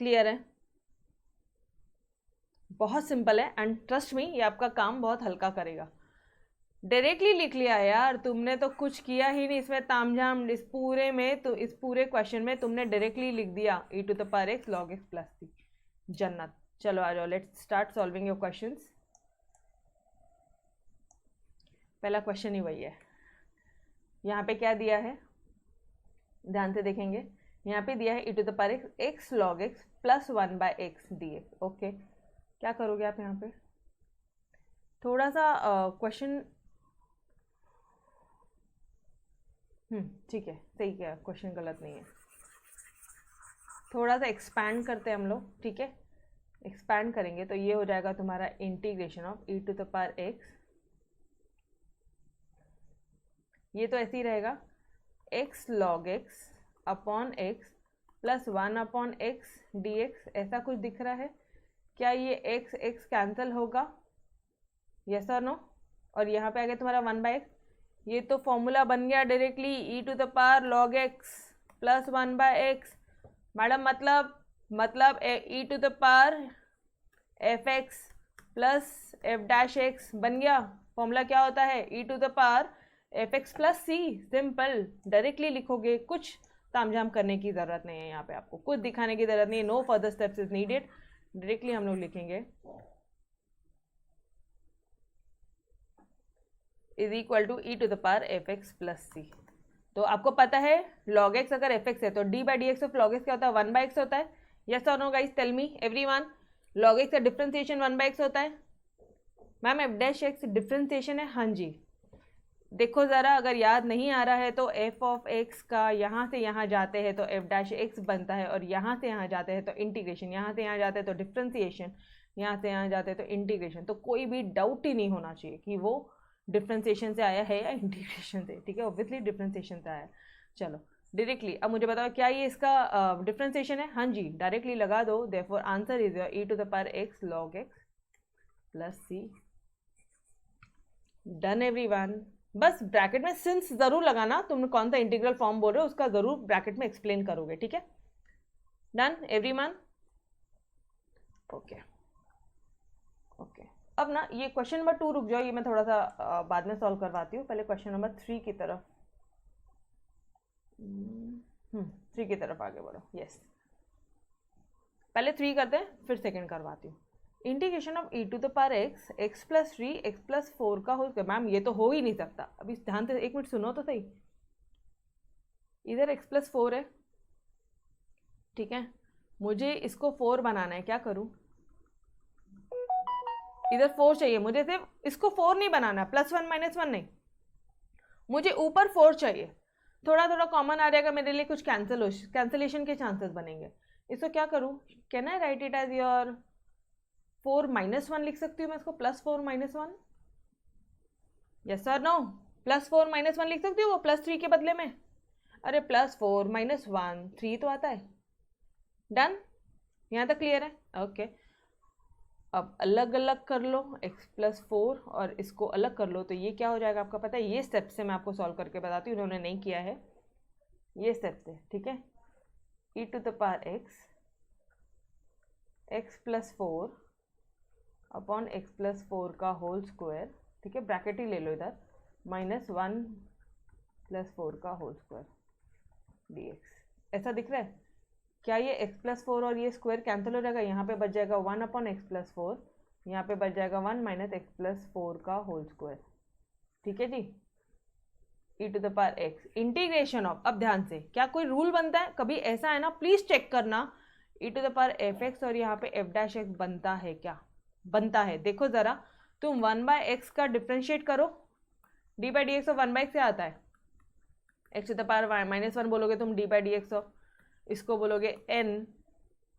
clear है, बहुत सिंपल है, एंड ट्रस्ट मी ये आपका काम बहुत हल्का करेगा। डायरेक्टली लिख लिया यार तुमने, तो कुछ किया ही नहीं इसमें तामझाम, इस पूरे में तो इस पूरे क्वेश्चन में तुमने डायरेक्टली लिख दिया e to the power x log x plus c, जन्नत। चलो आ जाओ, let's start solving your questions. पहला क्वेश्चन ही वही है, यहाँ पे क्या दिया है, ध्यान से देखेंगे, यहाँ पे दिया है e to the power x x log x plus 1 by x d x, okay, क्या करोगे आप यहाँ पे, थोड़ा सा क्वेश्चन ठीक है, सही किया, क्वेश्चन गलत नहीं है, थोड़ा सा एक्सपैंड करते हैं हम लोग, ठीक है, एक्सपैंड करेंगे तो ये हो जाएगा तुम्हारा integration of e to the power x, ये तो ऐसे ही रहेगा, x log x upon x plus 1 upon x d x, ऐसा कुछ दिख रहा है क्या, ये एक्स एक्स कैंसिल होगा, यस और नो, और यहाँ पे आ गया तुम्हारा 1 बाय एक्स, ये तो फॉर्मूला बन गया directly e to the power log x plus 1 by x, madam मतलब e to the power f x plus f dash x बन गया, फॉर्मूला क्या होता है e to the power f x plus c, simple, directly लिखोगे, कुछ तामझाम करने की ज़रूरत नहीं है, यहाँ पे आपको कुछ दिखाने की ज़रूरत नहीं है, no further steps is needed, directly हम लोग लिखेंगे is equal to e to the power f x plus c. तो आपको पता है log x अगर एफ एक्स है तो d by d x of log x क्या होता है, 1 बाई एक्स होता है, यस और no guys, tell me everyone, log x का डिफ्रेंसिएशन 1 बाई एक्स होता है, ma'am f dash x differentiation है, हाँ जी, देखो ज़रा, अगर याद नहीं आ रहा है तो एफ ऑफ एक्स का यहाँ से यहाँ जाते हैं तो एफ डैश एक्स बनता है, और यहाँ से यहाँ जाते हैं तो इंटीग्रेशन, यहाँ से यहाँ जाते हैं तो डिफ्रेंसिएशन, यहाँ से यहाँ जाते हैं तो इंटीग्रेशन, तो कोई भी डाउट ही नहीं होना चाहिए कि वो डिफ्रेंसिएशन से आया है या इंटीग्रेशन से, ठीक है, ऑब्वियसली डिफ्रेंसिएशन से आया। चलो डायरेक्टली अब मुझे बताओ क्या ये इसका डिफ्रेंसिएशन है, हाँ जी, डायरेक्टली लगा दो, therefore answer is your e to the power x log x plus c, done everyone. बस ब्रैकेट में सिंस जरूर लगाना, तुम कौन सा इंटीग्रल फॉर्म बोल रहे हो उसका जरूर ब्रैकेट में एक्सप्लेन करोगे, ठीक है, डन एवरीवन। ओके ओके, अब ना ये क्वेश्चन नंबर 2 रुक जाओ, ये मैं थोड़ा सा बाद में सॉल्व करवाती हूँ, पहले क्वेश्चन नंबर 3 की तरफ 3 की तरफ आगे बढ़ो। यस, पहले 3 करते हैं फिर सेकंड करवाती हूँ। Integration of e to the power x x plus 3 x plus 4 का होल स्क्वायर। मैम ये तो हो ही नहीं सकता, अभी ध्यान से एक मिनट सुनो तो सही। इधर x प्लस 4 है, ठीक है, मुझे इसको 4 बनाना है, क्या करूँ? इधर 4 चाहिए मुझे, सिर्फ इसको 4 नहीं बनाना, +1 -1 नहीं, मुझे ऊपर 4 चाहिए। थोड़ा थोड़ा कॉमन आ जाएगा मेरे लिए, कुछ कैंसिलेशन के चांसेस बनेंगे। इसको क्या करूँ? Can I write it as your 4 -1 लिख सकती हूँ मैं इसको, +4 -1। यस सर नो, +4 -1 लिख सकती हूँ वो +3 के बदले में। अरे +4 -1 3 तो आता है। डन, यहाँ तक क्लियर है? ओके अब अलग अलग कर लो, x प्लस 4 और इसको अलग कर लो, तो ये क्या हो जाएगा आपका पता है? ये स्टेप से मैं आपको सॉल्व करके बताती हूँ, उन्होंने नहीं किया है ये स्टेप से, ठीक है। e to the power x plus 4 upon x plus 4 का होल स्क्वायर, ठीक है, ब्रैकेट ही ले लो इधर, -1 प्लस 4 का होल स्क्वायर dx। ऐसा दिख रहा है क्या? ये x प्लस 4 और ये स्क्वायर कैंसिल हो जाएगा, यहाँ पे बच जाएगा 1 अपॉन एक्स प्लस 4, यहाँ पे बच जाएगा 1 माइनस एक्स प्लस 4 का होल स्क्वायर, ठीक है जी। e to the power x integration of, अब ध्यान से, क्या कोई रूल बनता है? कभी ऐसा है ना, प्लीज चेक करना, e to the power fx और यहाँ पे f डैश x बनता है क्या? बनता है, देखो जरा, तुम 1/x का डिफ्रेंशिएट करो, d by d x of 1/x से आता है, x टू द पावर -1 बोलोगे तुम d by d x of, इसको बोलोगे n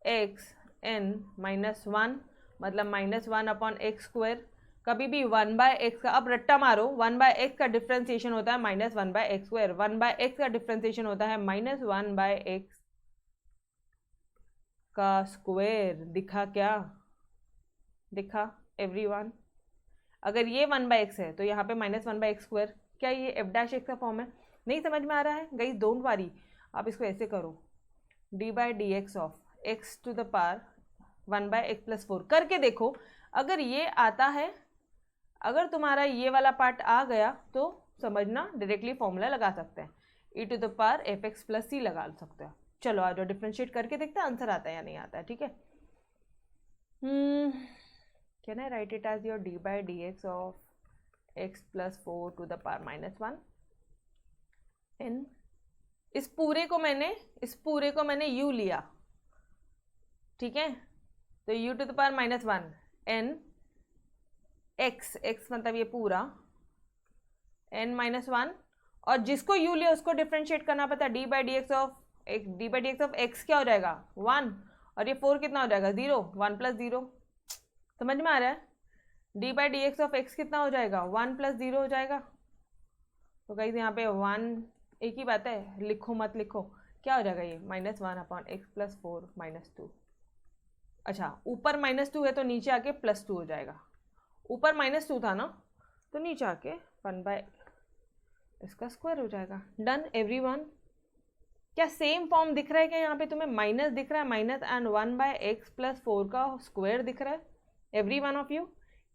x n -1 मतलब -1 अपॉन एक्स स्क्वायर। कभी भी 1/x का, अब रट्टा मारो, 1/x का डिफ्रेंसिएशन होता है -1/x स्क्वायर, 1/x का डिफ्रेंसिएशन होता है -1/x का स्क्वायर। दिखा क्या? दिखा एवरीवन? अगर ये 1/x है तो यहाँ पे -1/x स्क्वायर, क्या ये f डैश x का फॉर्म है? नहीं समझ में आ रहा है गाइस? डोंट वरी, आप इसको ऐसे करो, d by d x of x to the power 1/x plus 4 करके देखो, अगर ये आता है, अगर तुम्हारा ये वाला पार्ट आ गया तो समझना डायरेक्टली फॉर्मूला लगा सकते हैं, e to the power fx plus c लगा सकते हैं। चलो आ जाओ, डिफ्रेंशिएट करके देखते हैं आंसर आता है या नहीं आता है, ठीक है। Can I write it as your d by d x of x plus 4 to the power -1 n। इस पूरे को मैंने u लिया, ठीक है, तो u to the power -1 n x मतलब ये पूरा n -1, और जिसको u लिया उसको डिफ्रेंशिएट करना पता है, d by d x of x क्या हो जाएगा 1, और ये 4 कितना हो जाएगा 0, 1 + 0। समझ में आ रहा है? d by d x of x कितना हो जाएगा 1 + 0 हो जाएगा। तो गाइस यहाँ पे 1, एक ही बात है, लिखो मत लिखो, क्या हो जाएगा ये -1 अपॉन एक्स प्लस 4 -2। अच्छा ऊपर -2 है तो नीचे आके +2 हो जाएगा, ऊपर -2 था ना तो नीचे आके 1/, इसका स्क्वायर हो जाएगा। Done everyone? क्या सेम फॉर्म दिख रहा है क्या? यहाँ पे तुम्हें माइनस दिख रहा है, माइनस एंड 1/x प्लस 4 का स्क्वायर दिख रहा है every one of you?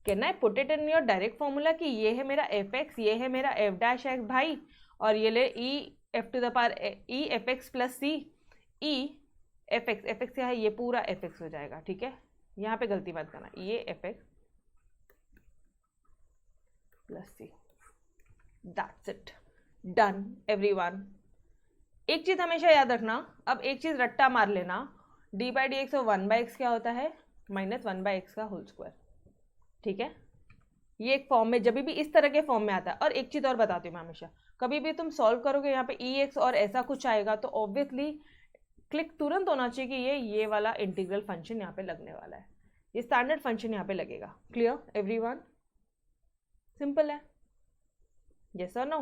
Can I put it in your direct formula कि ये है मेरा fx, ये है मेरा f डैश x भाई, और ये ले e f to the power e fx plus c, e fx क्या है, ये पूरा fx हो जाएगा, ठीक है। यहाँ पे गलती मत करना, ये fx plus c, that's it, done everyone. एक चीज हमेशा याद रखना, अब एक चीज रट्टा मार लेना, d बाई डी एक्स और 1/x क्या होता है -1/x का होल स्क्वायर, ठीक है। ये एक फॉर्म में, जब भी इस तरह के फॉर्म में आता है। और एक चीज और बताती हूँ मैं हमेशा, कभी भी तुम सॉल्व करोगे यहाँ पे ex और ऐसा कुछ आएगा तो ऑब्वियसली क्लिक तुरंत होना चाहिए कि ये वाला इंटीग्रल फंक्शन यहाँ पे लगने वाला है, ये स्टैंडर्ड फंक्शन यहाँ पे लगेगा। Clear everyone? सिंपल है, यस और नो?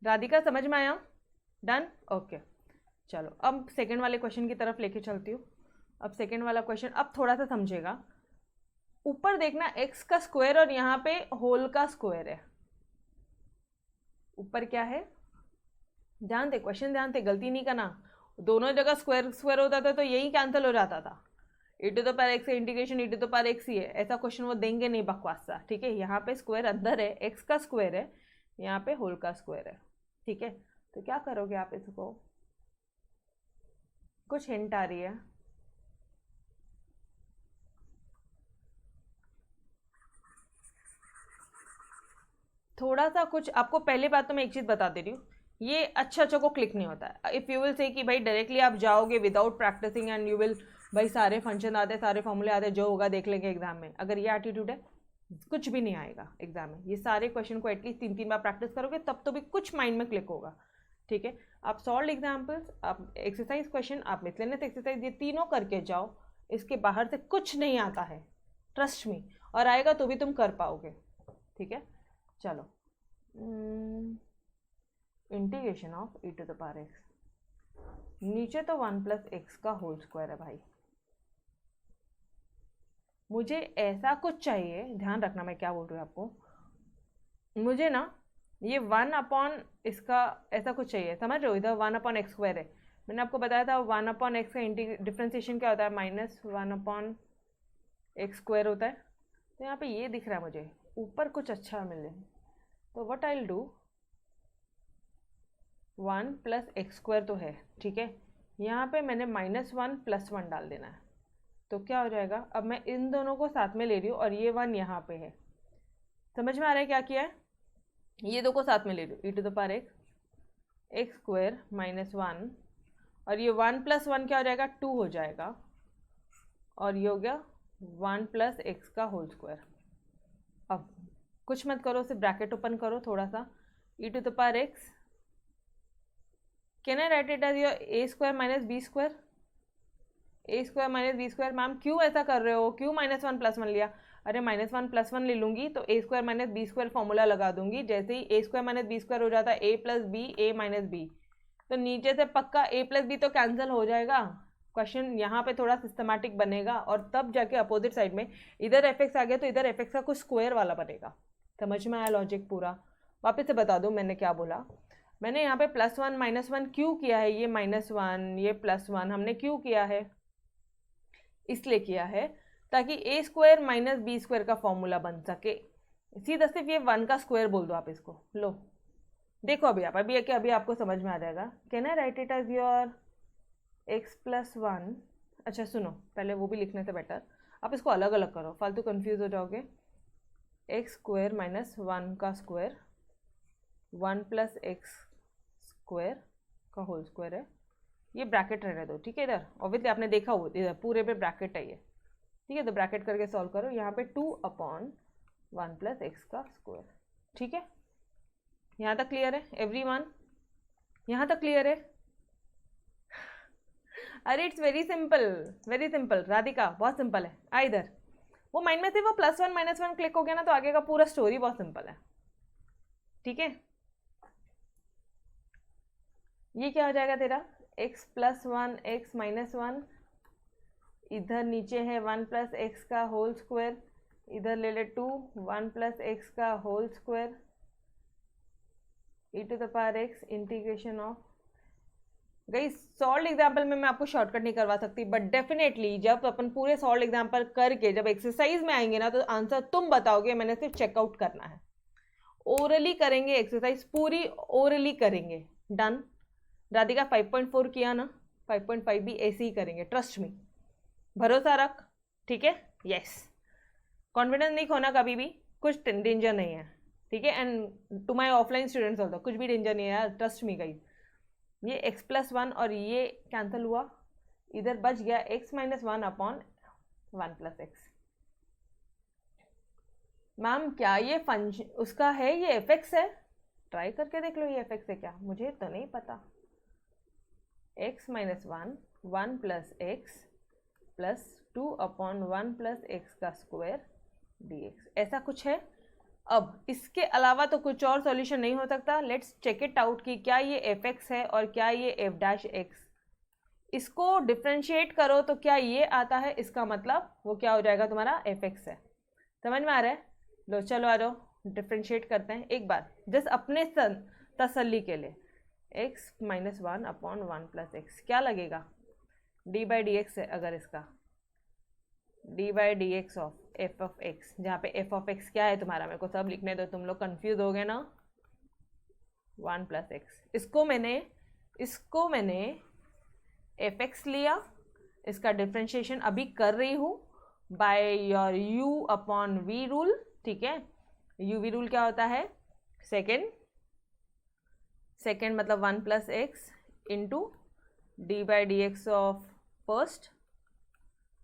राधिका समझ में आया? डन ओके चलो अब सेकंड वाले क्वेश्चन की तरफ लेके चलती हूँ। अब सेकंड वाला क्वेश्चन अब थोड़ा सा समझेगा, ऊपर देखना x का स्क्वायर और यहाँ पे होल का स्क्वायर है। ऊपर क्या है ध्यान दे, क्वेश्चन ध्यान दे, गलती नहीं करना। दोनों जगह स्क्वायर स्क्वायर होता था तो यही कैंसिल हो जाता था। e to the power x का integration e to the power x ही है, ऐसा क्वेश्चन वो देंगे नहीं बकवास सा, ठीक है। यहाँ पे स्क्वायर अंदर है, x का स्क्वायर है, यहाँ पे होल का स्क्वायर है, ठीक है। तो क्या करोगे आप इसको, कुछ हिंट आ रही है? थोड़ा सा कुछ आपको, पहले बात तो मैं एक चीज़ बता दे रही हूँ, ये अच्छा को क्लिक नहीं होता है। इफ़ यू विल से कि भाई डायरेक्टली आप जाओगे without practising and you will, भाई सारे फंक्शन आते हैं, सारे फॉर्मूले आते हैं, जो होगा देख लेंगे एग्जाम में, अगर ये एटीट्यूड है कुछ भी नहीं आएगा एग्जाम में। ये सारे क्वेश्चन को एटलीस्ट 3-3 बार प्रैक्टिस करोगे तब तो भी कुछ माइंड में क्लिक होगा, ठीक है। आप सॉल्व एग्जाम्पल्स, आप एक्सरसाइज क्वेश्चन, आप मिसलेनियस एक्सरसाइज, ये तीनों करके जाओ, इसके बाहर से कुछ नहीं आता है, ट्रस्ट मी, और आएगा तो भी तुम कर पाओगे, ठीक है। चलो, integration of e to the power x, नीचे तो 1 प्लस एक्स का होल स्क्वायर है भाई, मुझे ऐसा कुछ चाहिए, ध्यान रखना मैं क्या बोल रही हूँ आपको, मुझे ना ये 1 अपॉन इसका ऐसा कुछ चाहिए, समझ रहे हो। इधर 1 अपॉन एक्स स्क्वायर है, मैंने आपको बताया था 1 अपॉन एक्स का डिफ्रेंसिएशन क्या होता है, -1 अपॉन एक्स स्क्वायर होता है। तो यहाँ पे ये दिख रहा है मुझे, ऊपर कुछ अच्छा मिले, तो what I will do, 1 plus x square तो है, ठीक है, यहाँ पे मैंने -1 + 1 डाल देना है, तो क्या हो जाएगा, अब मैं इन दोनों को साथ में ले रही हूँ और ये 1 यहाँ पे है, समझ में आ रहा है क्या किया है, ये दो को साथ में ले रही हूँ, e to the power x square -1, और ये 1 + 1 क्या हो जाएगा, 2 हो जाएगा, और ये हो गया 1 प्लस एक्स का होल स्क्वायर। अब कुछ मत करो, सिर्फ ब्रैकेट ओपन करो थोड़ा सा, e to the power x, can I write it as your a square minus b square, a square minus b square. Ma'am क्यों ऐसा कर रहे हो, क्यों -1 + 1 लिया, अरे -1 + 1 ले लूंगी तो a square minus b square formula लगा दूंगी, जैसे ही a square minus b square हो जाता है a plus b, a minus b, तो नीचे से पक्का a प्लस बी तो कैंसिल हो जाएगा, क्वेश्चन यहाँ पे थोड़ा सिस्टमैटिक बनेगा, और तब जाके अपोजिट साइड में इधर एफ एक्स आ गया तो इधर एफ एक्स का कुछ स्क्वायर वाला बनेगा। समझ में आया लॉजिक पूरा? वापस से बता दूँ मैंने क्या बोला, मैंने यहाँ पे +1 -1 क्यों किया है, ये -1 ये +1 हमने क्यों किया है, इसलिए किया है ताकि a square minus b square का फॉर्मूला बन सके। सीधा सिर्फ ये 1 का स्क्वायर बोल दो आप इसको, लो देखो अभी आप, अभी आपको समझ में आ जाएगा। Can I write it as your x + 1, अच्छा सुनो, पहले वो भी लिखने से बेटर आप इसको अलग अलग करो, फालतू कंफ्यूज हो जाओगे। x स्क्वायर माइनस 1 का स्क्वायर 1 प्लस एक्स स्क्वायर का होल स्क्वायर है, ये ब्रैकेट रहने दो, ठीक है। इधर ऑब्वियसली आपने देखा हो, इधर पूरे पे ब्रैकेट है ये, ठीक है, तो ब्रैकेट करके सॉल्व करो, यहाँ पे 2 अपॉन 1 प्लस एक्स का स्क्वायर, ठीक है। यहाँ तक क्लियर है एवरीवन, यहाँ तक क्लियर है? अरे इट्स वेरी सिंपल राधिका, बहुत सिंपल है। आ इधर, वो माइंड में से वो +1 -1 क्लिक हो गया ना, तो आगे का पूरा स्टोरी बहुत सिंपल है, ठीक है। ये क्या हो जाएगा तेरा, x + 1 x - 1, इधर नीचे है 1 प्लस एक्स का होल स्क्वायर, इधर ले ले 2 1 प्लस एक्स का whole square e to the power x integration of. Guys solve example में मैं आपको शॉर्टकट नहीं करवा सकती, बट डेफिनेटली जब अपन पूरे सॉल्व एग्जाम्पल करके जब एक्सरसाइज में आएंगे ना, तो आंसर तुम बताओगे, मैंने सिर्फ चेकआउट करना है। ओरली करेंगे एक्सरसाइज, पूरी ओरली करेंगे, डन। राधिका 5.4 किया ना, 5.5 भी ऐसे ही करेंगे, ट्रस्ट मी, भरोसा रख, ठीक है। यस, कॉन्फिडेंस नहीं खोना कभी भी, कुछ डेंजर नहीं है, ठीक है। And to my offline students also, कुछ भी डेंजर नहीं है यार, ट्रस्ट मी गाइस। ये x + 1 और ये कैंसिल हुआ, इधर बच गया x - 1 upon 1 plus x. Ma'am क्या ये फंक्शन उसका है, ये fx है, ट्राई करके देख लो ये fx है क्या, मुझे तो नहीं पता। x - 1 1 plus x plus 2 upon 1 plus x का स्क्वायर dx, ऐसा कुछ है। अब इसके अलावा तो कुछ और सॉल्यूशन नहीं हो सकता। लेट्स चेक इट आउट कि क्या ये fx है और क्या ये f'(x), इसको डिफ्रेंशिएट करो तो क्या ये आता है, इसका मतलब वो क्या हो जाएगा तुम्हारा fx है। समझ में आ रहा है? लो चलो आ जाओ डिफ्रेंशिएट करते हैं एक बार, जस्ट अपने तसल्ली के लिए। X minus one upon one plus x क्या लगेगा, डी बाई डी एक्स है अगर इसका, d by d x of F of x, जहाँ पे एफ ऑफ एक्स क्या है तुम्हारा, मेरे को सब लिखने दो, तुम लोग कंफ्यूज हो गए ना, वन प्लस एक्स। इसको मैंने एफ एक्स लिया, इसका डिफ्रेंशिएशन अभी कर रही हूँ by your u upon v rule, ठीक है। यू वी रूल क्या होता है, सेकेंड मतलब one plus x into d by d x of first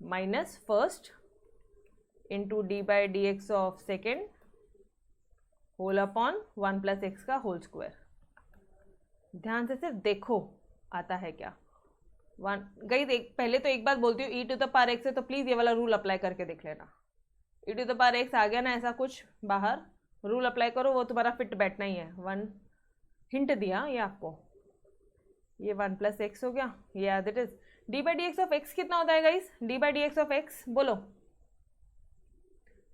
minus first into d by d x of second whole upon one plus x का whole square. ध्यान से सिर्फ देखो आता है क्या। वन गई पहले तो एक बात बोलती हूँ, ई टू द पावर एक्स है तो प्लीज़ ये वाला रूल अप्लाई करके देख लेना। ई टू द पावर एक्स आ गया ना ऐसा कुछ बाहर, रूल अप्लाई करो, वो तुम्हारा फिट बैठना ही है। वन हिंट दिया ये आपको, ये वन प्लस एक्स हो गया, ये as it is. D by d x of x कितना होता है guys, d by d x of x बोलो,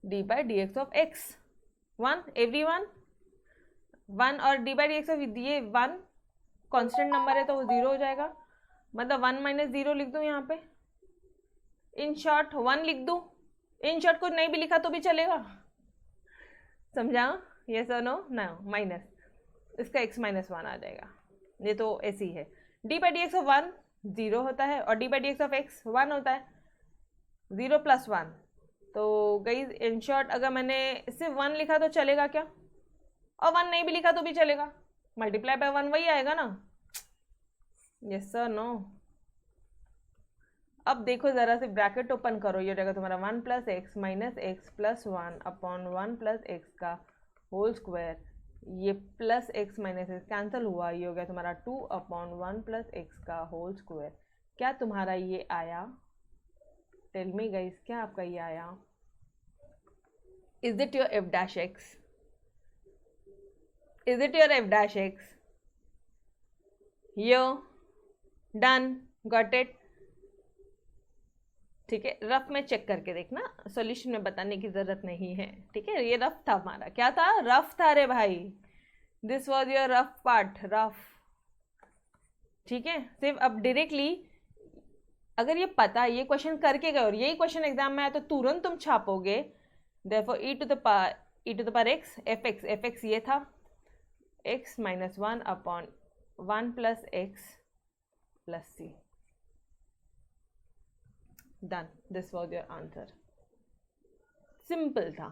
d by d x of x one, every one और d by d x of ये one constant number है तो वो zero हो जाएगा, मतलब वन माइनस जीरो लिख दूँ यहाँ पे, इन शॉर्ट वन लिख दूँ, इन शॉर्ट कुछ नहीं भी लिखा तो भी चलेगा, समझा, यस और नो, माइनस इसका x माइनस वन आ जाएगा, ये तो ऐसे ही है। D by d x of one zero होता है और d by d x of x one होता है, जीरो प्लस वन, तो गई इन शॉर्ट अगर मैंने सिर्फ वन लिखा तो चलेगा क्या, और वन नहीं भी लिखा तो भी चलेगा, मल्टीप्लाई बाय वन वही आएगा ना, यस सर नो। अब देखो जरा से ब्रैकेट ओपन करो, ये रहेगा तुम्हारा one plus x minus x plus one upon one plus x का होल स्क्वायर, ये plus x minus x cancel हुआ, ये हो गया तुम्हारा two upon one plus x का होल स्क्वायर। क्या तुम्हारा ये आया, टेल मी गाइस, क्या आपका ये आया, is it your F dash x, is it your F dash x, yo done, got it, ठीक है। रफ में चेक करके देखना, सॉल्यूशन में बताने की जरूरत नहीं है, ठीक है। ये रफ था हमारा, क्या था, रफ था रे भाई, this was your rough part, rough, ठीक है। सिर्फ अब डायरेक्टली अगर ये पता, ये क्वेश्चन करके गए और यही क्वेश्चन एग्जाम में आया तो तुरंत तुम छापोगे, therefore e to the power x f x ये था x minus one upon one plus x plus c, done, this was your answer. Simple था,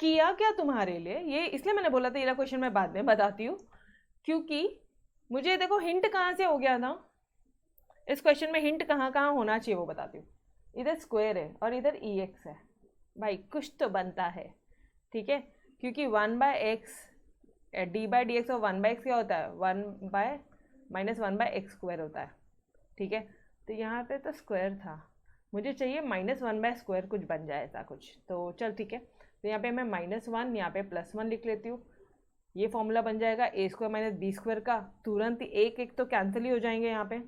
किया क्या तुम्हारे लिए ये, इसलिए मैंने बोला था ये क्वेश्चन मैं बाद में बताती हूँ, क्योंकि मुझे देखो हिंट कहाँ से हो गया था, इस क्वेश्चन में हिंट कहाँ कहाँ होना चाहिए वो बताती हूँ। इधर स्क्वायर है और इधर ई एक्स है, भाई कुछ तो बनता है, ठीक है, क्योंकि one by x D by d x और वन बाय एक्स क्या होता है, one by minus one by x square होता है, ठीक है। तो यहाँ पे तो स्क्वायर था, मुझे चाहिए माइनस वन बाय स्क्वायर कुछ बन जाए ऐसा कुछ, तो चल ठीक है। तो यहाँ पे मैं माइनस वन, यहाँ पे प्लस वन लिख लेती हूँ, ये फॉर्मूला बन जाएगा ए स्क्वायर माइनस बी स्क्वायर का, तुरंत ही एक एक तो कैंसिल ही हो जाएंगे, यहाँ पे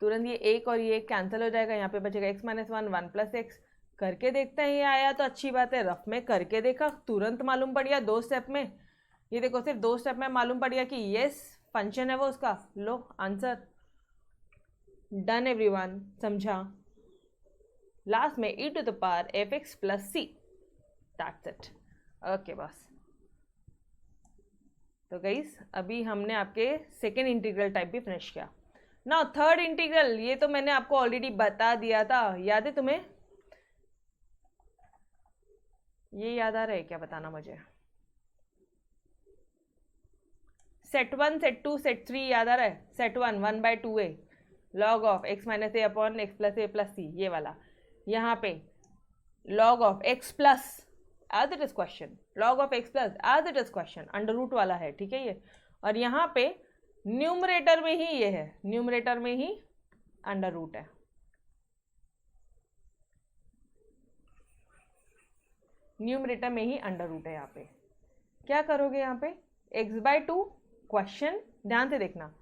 तुरंत ये एक और ये एक कैंसिल हो जाएगा, यहाँ पे बचेगा x minus one, one plus x. करके देखते हैं, ये आया तो अच्छी बात है, रफ में करके देखा तुरंत मालूम पड़ गया दो स्टेप में, ये देखो सिर्फ दो स्टेप में मालूम पड़ गया कि यस फंक्शन है वो उसका, लो आंसर डन एवरीवन, समझा। लास्ट में e to the power f x plus c, that's it, okay बस। तो गाइस अभी हमने आपके सेकेंड इंटीग्रल टाइप भी फिनिश किया। नाउ थर्ड इंटीग्रल, ये तो मैंने आपको ऑलरेडी बता दिया था, याद है तुम्हें, ये याद आ रहा है क्या, बताना मुझे। Set one set two set three याद आ रहा है, set one one by two a log of x minus a upon x plus a plus c, ये वाला, यहाँ पे log of x plus as it is question, log of x plus as it is question, under root वाला है, ठीक है ये, और यहाँ पे न्यूमरेटर में ही ये है, न्यूमरेटर में ही अंडर रूट है, न्यूमरेटर में ही अंडर रूट है। यहाँ पे क्या करोगे, यहाँ पे एक्स बाय टू क्वेश्चन, ध्यान से देखना,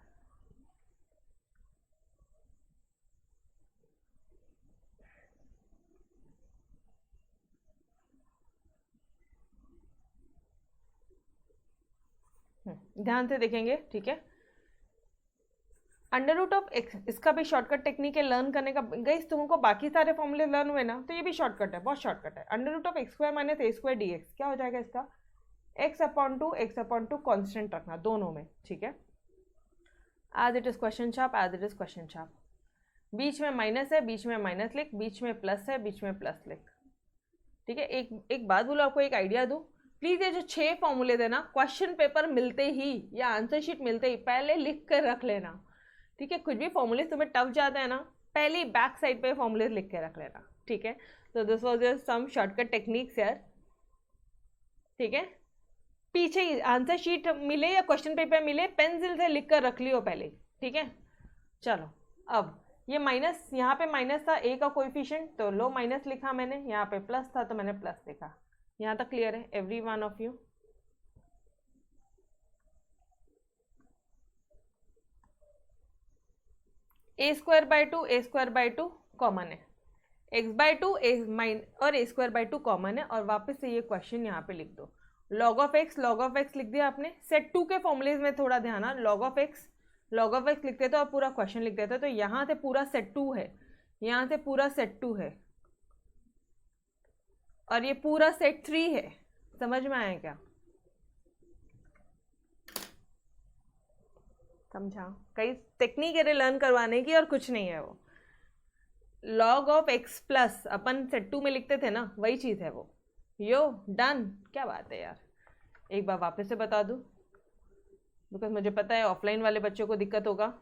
ध्यान से देखेंगे, ठीक है। अंडर रूट ऑफ एक्स, इसका भी शॉर्टकट टेक्निक है लर्न करने का। गाइस तुमको बाकी सारे फॉर्मूले लर्न हुए ना, तो ये भी शॉर्टकट है, बहुत शॉर्टकट है। Under root of x square minus a square d x क्या हो जाएगा इसका, x अपॉन टू कॉन्स्टेंट रखना दोनों में, ठीक है। एज इट इज क्वेश्चन छाप, एज इट इज क्वेश्चन छाप। बीच में माइनस है, बीच में माइनस लिख, बीच में प्लस है, बीच में प्लस लिख, ठीक है। एक बात बोलो, आपको एक आइडिया दूँ प्लीज़, ये जो 6 फॉर्मूले थे ना, क्वेश्चन पेपर मिलते ही या आंसर शीट मिलते ही पहले लिख कर रख लेना, ठीक है। कुछ भी फॉर्मूले तुम्हें टफ जाते हैं ना, पहले बैक साइड पे फॉर्मूले लिख के रख लेना, ठीक है। तो this was just some shortcut techniques यार, ठीक है। पीछे ही आंसर शीट मिले या क्वेश्चन पेपर मिले, पेंसिल से लिख कर रख लियो पहले, ठीक है। चलो अब ये माइनस, यहाँ पे माइनस था ए का कोएफिशिएंट, तो लो माइनस लिखा मैंने, यहाँ पे प्लस था तो मैंने प्लस लिखा। यहाँ तक क्लियर है every one of you? A square by two common है, एक्स बाय टू और ए स्क्वायर बाय टू कॉमन है, और वापस से ये क्वेश्चन यहाँ पे लिख दो। लॉग ऑफ एक्स लिख दिया आपने। सेट टू के फॉर्मूलेज में थोड़ा ध्यान, लॉग ऑफ एक्स लिख देते और पूरा क्वेश्चन लिख देते। तो यहाँ से पूरा सेट टू है, यहाँ से पूरा सेट टू है, और ये पूरा सेट 3 है। समझ में आया क्या? समझा? कई टेक्निक है लर्न करवाने की और कुछ नहीं है वो। Log of x plus upon set 2 में लिखते थे ना, वही चीज़ है वो। यो डन, क्या बात है यार। एक बार वापस से बता दूँ, बिकॉज मुझे पता है ऑफलाइन वाले बच्चों को दिक्कत होगा।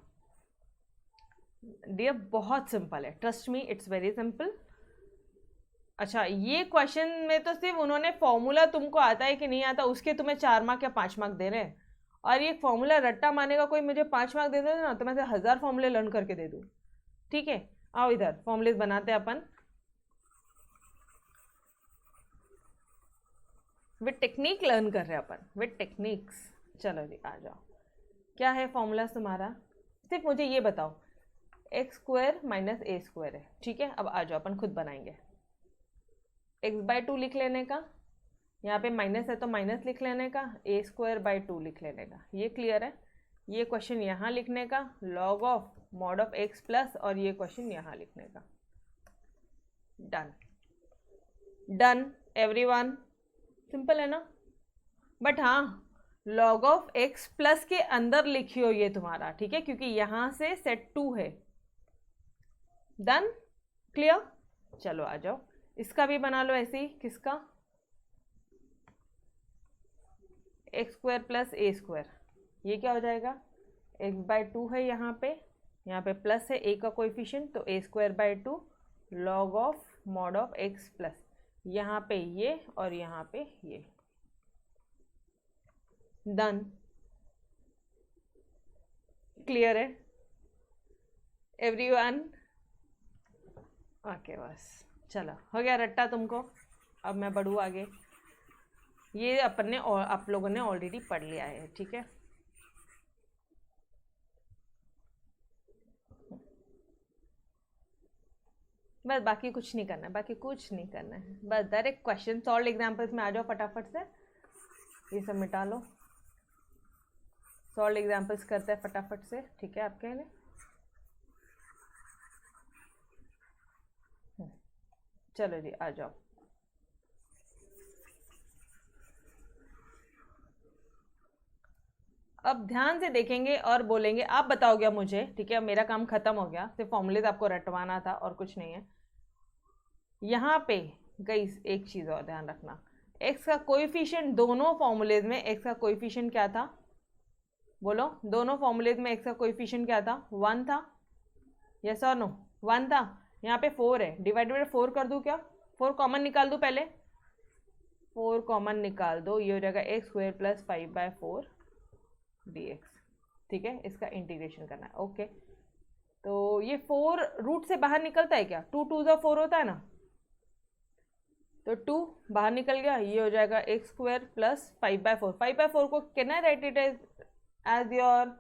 डियर बहुत सिंपल है, trust me, it's very simple. अच्छा, ये क्वेश्चन में तो सिर्फ उन्होंने फॉर्मूला तुमको आता है कि नहीं आता उसके तुम्हें 4 मार्क या 5 मार्क दे रहे हैं, और ये फॉर्मूला रट्टा मारने का कोई मुझे 5 मार्क दे दे ना, तो मैं से 1000 फॉर्मूले लर्न करके दे दूँ, ठीक है। आओ इधर फॉर्मूलेज बनाते हैं अपन विद टेक्निक, लर्न कर रहे हैं अपन विद टेक्निक्स। चलो जी आ जाओ, क्या है फॉर्मूला तुम्हारा? सिर्फ मुझे ये बताओ, x square minus a square है, ठीक है। अब आ जाओ अपन खुद बनाएंगे। एक्स बाय टू लिख लेने का, यहाँ पे माइनस है तो माइनस लिख लेने का, ए स्क्वायर बाय टू लिख लेने का, ये क्लियर है। ये क्वेश्चन यहाँ लिखने का, log of mod of x plus, और ये क्वेश्चन यहाँ लिखने का। डन डन एवरीवन, सिंपल है ना? बट हाँ, लॉग ऑफ एक्स प्लस के अंदर लिखियो ये तुम्हारा, ठीक है, क्योंकि यहाँ से सेट 2 है। Done, clear? चलो आ जाओ, इसका भी बना लो ऐसे ही। किसका? X square plus a square, ये क्या हो जाएगा? एक्स बाय टू है यहाँ पे प्लस है ए का कोएफिशिएंट, तो a square by two log of mod of x plus, यहाँ पे ये और यहाँ पे ये। डन, क्लियर है एवरीवन? ओके बस, चलो हो गया रट्टा तुमको। अब मैं बढ़ूँ आगे, ये अपन ने और आप लोगों ने ऑलरेडी पढ़ लिया है, ठीक है। बस बाकी कुछ नहीं करना है, बस डायरेक्ट क्वेश्चन सॉल्व एग्जाम्पल्स में आ जाओ फटाफट से, ये सब मिटा लो। सॉल्व एग्जाम्पल्स करते हैं फटाफट से, ठीक है आपके लिए। चलो जी आ जाओ। अब ध्यान से देखेंगे और बोलेंगे, आप बताओगे मुझे, ठीक है। मेरा काम खत्म हो गया, सिर्फ फॉर्मूलेज आपको रटवाना था और कुछ नहीं है। यहाँ पे गाइस एक चीज़ और ध्यान रखना, एक्स का कोएफिशिएंट दोनों फॉर्मूलेज में एक्स का कोएफिशिएंट क्या था? बोलो, दोनों फॉर्मूलेज में एक्स का कोएफिशिएंट क्या था? 1 था, यस और नो? 1 था। यहाँ पे 4 है, डिवाइडेड बाय 4 कर दूँ क्या? 4 कॉमन निकाल दूँ पहले, 4 कॉमन निकाल दो, ये हो जाएगा एक्स स्क्वायर प्लस 5/4 dx, ठीक है। इसका इंटीग्रेशन करना है, ओके। तो ये 4 रूट से बाहर निकलता है क्या? 2 2 4 होता है ना, तो 2 बाहर निकल गया, ये हो जाएगा एक्स स्क्वायर प्लस 5/4। 5/4 को can I write it as your,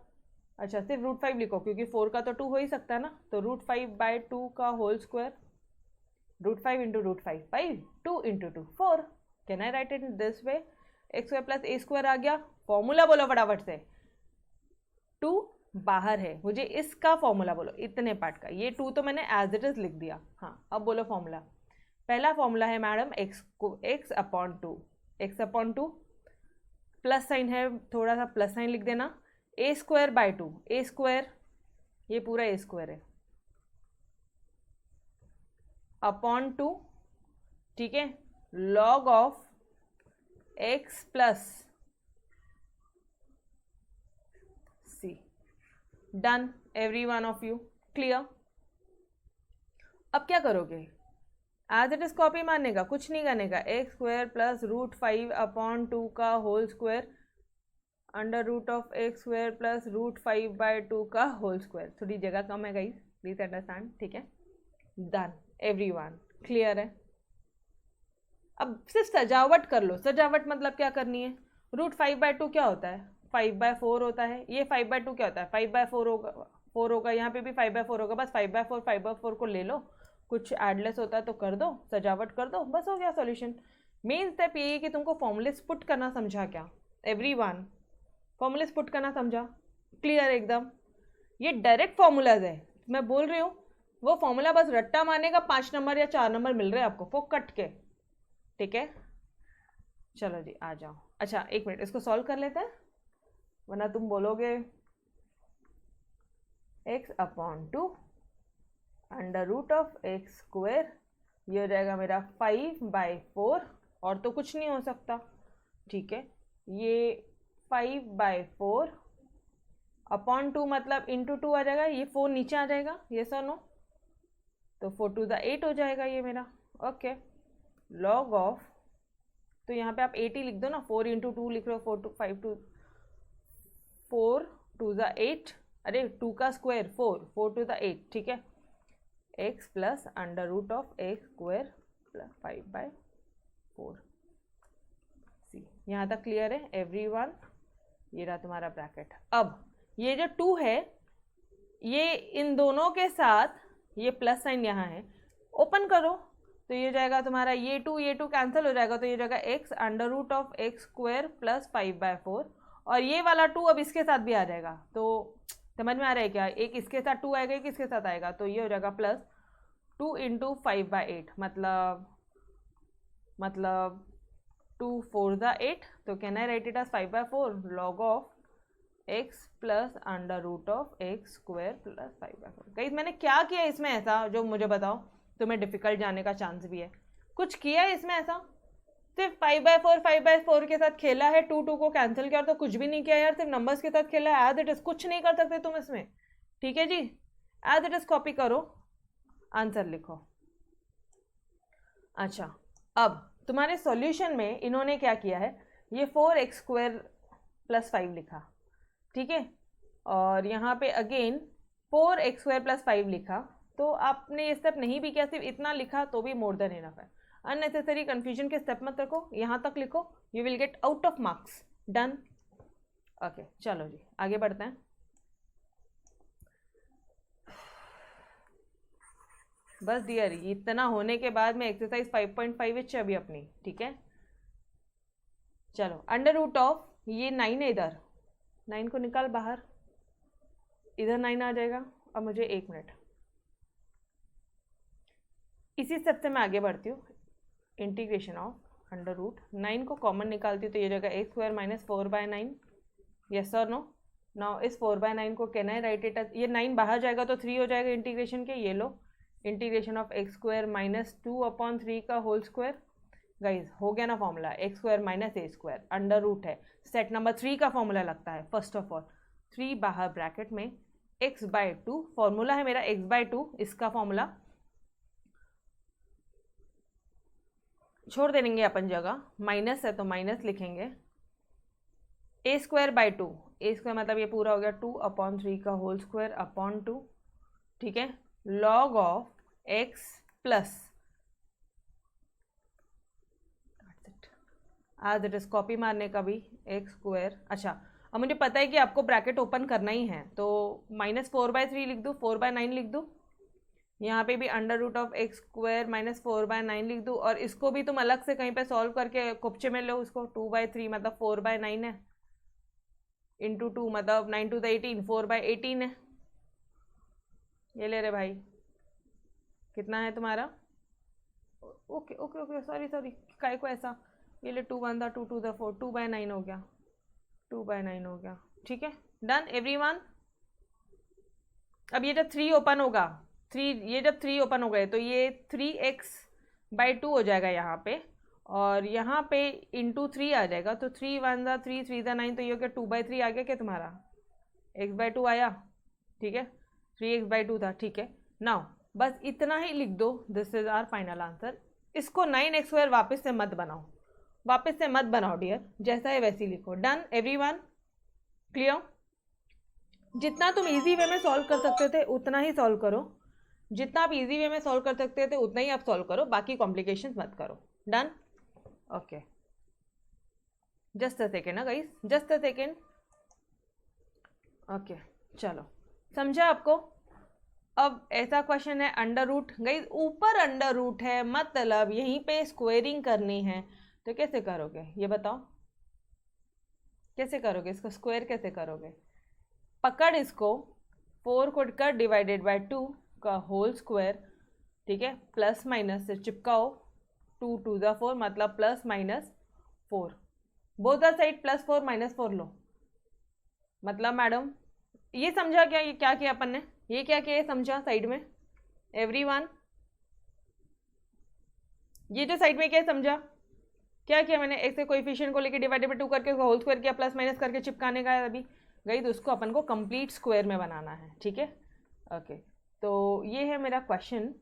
अच्छा सिर्फ √5 लिखो, क्योंकि 4 का तो 2 हो ही सकता है ना, तो √5/2 का whole square, √5 into √5, 5, 2 into 2 4। Can I write it in this way? X square plus a square आ गया। फॉर्मूला बोलो फटाफट से, 2 बाहर है, मुझे इसका फॉर्मूला बोलो, इतने पार्ट का। ये 2 तो मैंने एज इट इज लिख दिया। हाँ अब बोलो फॉर्मूला। पहला फॉर्मूला है मैडम एक्स को x upon two plus sign है, थोड़ा सा प्लस साइन लिख देना, a square by 2, a square ये पूरा ए स्क्वायर है अपॉन 2, ठीक है, log of x plus c. Done every one of you, clear. अब क्या करोगे, एज इट इज कॉपी मारने का, कुछ नहीं करने का। एक्स स्क्वायर प्लस √5 अपॉन 2 का whole square under root of x square plus √5/2 का होल स्क्वायर। थोड़ी जगह कम है गाइस, प्लीज अंडरस्टैंड, ठीक है। डन एवरीवन, क्लियर है। अब सिर्फ सजावट कर लो। सजावट मतलब क्या करनी है, √5/2 क्या होता है, 5/4 होता है। ये 5/2 क्या होता है, 5/4 होगा, 4 होगा, यहाँ पे भी 5/4 होगा। बस 5/4 को ले लो, कुछ एडलेस होता है तो कर दो, सजावट कर दो, बस हो गया सॉल्यूशन। मेन स्टेप ये है कि तुमको फॉर्मूलेस पुट करना समझा क्या एवरीवन, फॉर्मूलेस पुट करना समझा, क्लियर एकदम। ये डायरेक्ट फॉर्मूलाज है, मैं बोल रही हूँ वो फॉर्मूला बस रट्टा मारने का 5 नंबर या 4 नंबर मिल रहे हैं आपको फोकट के, ठीक है। चलो जी आ जाओ। अच्छा एक मिनट, इसको सॉल्व कर लेते हैं, वरना तुम बोलोगे x upon 2 under root of x square, ये हो जाएगा मेरा 5/4, और तो कुछ नहीं हो सकता, ठीक है। ये 5/4 अपॉन 2 मतलब इंटू 2 आ जाएगा, ये 4 नीचे आ जाएगा, ये सर नो, तो 4 to the 8 हो जाएगा ये मेरा, ओके। लॉग ऑफ, तो यहाँ पे आप 8 ही लिख दो ना, 4 × 2 लिख रहे हो, 4 to the 8, अरे 2 का स्क्वायर 4 to the 8, ठीक है। x plus under root of x square plus 5/4 c. यहाँ तक क्लियर है एवरीवन, ये रहा तुम्हारा ब्रैकेट। अब ये जो 2 है, ये इन दोनों के साथ ये प्लस साइन यहाँ है, ओपन करो तो ये जाएगा तुम्हारा, ये 2 कैंसिल हो जाएगा, तो ये जाएगा x under root of x square plus 5/4, और ये वाला 2 अब इसके साथ भी आ जाएगा। तो समझ में आ रहा है क्या, एक इसके साथ 2 आएगा, एक इसके साथ आएगा, तो ये हो जाएगा प्लस 2 × 5/8, मतलब 2 4 the 8, तो can I write it as 5/4 log of x plus under root of x square plus 5/4। Guys मैंने क्या किया इसमें ऐसा, जो मुझे बताओ, तुम्हें डिफिकल्ट जाने का चांस भी है। कुछ किया है इसमें ऐसा, सिर्फ 5/4 के साथ खेला है, 2 को कैंसिल किया, तो कुछ भी नहीं किया यार, सिर्फ नंबर्स के साथ खेला है, एज इट इज, कुछ नहीं कर सकते तुम इसमें, ठीक है जी। एज इट इज कॉपी करो, आंसर लिखो। अच्छा अब तुम्हारे सॉल्यूशन में इन्होंने क्या किया है, ये 4x² + 5 लिखा, ठीक है, और यहाँ पे अगेन 4x² + 5 लिखा, तो आपने ये स्टेप नहीं भी किया, सिर्फ इतना लिखा तो भी मोर देन इनफ है। अननेसेसरी कंफ्यूजन के स्टेप मत रखो, यहाँ तक लिखो, you will get out of marks. Done, okay चलो जी आगे बढ़ते हैं। बस डियर, इतना होने के बाद में एक्सरसाइज 5.5 अभी अपनी, ठीक है। चलो अंडर रूट ऑफ, ये 9 है, इधर 9 को निकाल बाहर, इधर 9 आ जाएगा। अब मुझे 1 मिनट, इसी स्टेप से मैं आगे बढ़ती हूँ। इंटीग्रेशन ऑफ अंडर रूट 9 को कॉमन निकालती हूँ, तो ये जाएगा x² - 4/9, यस और नो। नाउ इस 4/9 को कैन आई राइट इट, ये 9 बाहर जाएगा तो 3 हो जाएगा इंटीग्रेशन के, ये लो इंटीग्रेशन ऑफ x² - 2/3 का होल स्क्वायर। गाइज हो गया ना formula, x² - a² under root है, सेट नंबर 3 का फॉर्मूला लगता है। फर्स्ट ऑफ ऑल 3 बाहर ब्रैकेट में x/2 फॉर्मूला है मेरा, x/2 इसका फॉर्मूला छोड़ देंगे अपन जगह, माइनस है तो माइनस लिखेंगे, a² / 2, a² मतलब ये पूरा हो गया 2/3 का होल स्क्वायर अपॉन 2, ठीक है, लॉग ऑफ x प्लस, आज इट इज कॉपी मारने का भी x²। अच्छा अब मुझे पता है कि आपको ब्रैकेट ओपन करना ही है, तो -4/3 लिख दूँ, 4/9 लिख दूँ, यहाँ पे भी अंडर रूट ऑफ x² - 4/9 लिख दूँ, और इसको भी तुम अलग से कहीं पे सॉल्व करके कुपचे में लो उसको, 2/3 मतलब 4/9 है, इंटू 2 मतलब 9 टू द 18, 4/18 है। ये ले रहे भाई, कितना है तुम्हारा? Okay okay okay, sorry sorry, काय को ऐसा, ये ले 2 1 2 2 4, 2/9 हो गया, 2/9 हो गया। ठीक है, डन एवरीवन। अब ये जब 3 ओपन होगा, 3, ये जब 3 ओपन हो गए तो ये 3x/2 हो जाएगा यहाँ पे, और यहाँ पे इंटू 3 आ जाएगा, तो 3 1 3 3 9, तो ये हो गया 2/3 आ गया क्या तुम्हारा, x/2 आया। ठीक है, 3x/2 था। ठीक है, नाउ बस इतना ही लिख दो, this is our final answer. इसको 9x² वापस से मत बनाओ, वापस से मत बनाओ डियर, जैसा है वैसे ही लिखो। Done everyone, clear? जितना तुम इजी वे में सॉल्व कर सकते थे उतना ही सॉल्व करो, जितना आप इजी वे में सॉल्व कर सकते थे उतना ही आप सॉल्व करो, बाकी कॉम्प्लिकेशंस मत करो। Done, okay, just a second ना guys, just a second. Okay, चलो, समझा आपको? अब ऐसा क्वेश्चन है, अंडर रूट, गाइस ऊपर अंडर रूट है, मतलब यहीं पे स्क्वेयरिंग करनी है, तो कैसे करोगे ये बताओ, कैसे करोगे इसको स्क्वायर, कैसे करोगे? पकड़ इसको, 4 को कर डिवाइडेड बाय 2 का होल स्क्वायर, ठीक है, प्लस माइनस से चिपकाओ, 2 2 ज़ा 4 मतलब plus minus 4, both the side +4 -4 लो। मतलब मैडम ये समझा क्या, ये क्या किया अपन ने, ये क्या किया, ये समझा साइड में एवरीवन? ये जो साइड में क्या समझा, क्या किया मैंने, एक्स के कोएफिशिएंट को लेके डिवाइडेड बाय 2 करके होल स्क्वायर किया, प्लस माइनस करके चिपकाने का है अभी गई, तो उसको अपन को कंप्लीट स्क्वायर में बनाना है। ठीक है, ओके, तो ये है मेरा क्वेश्चन,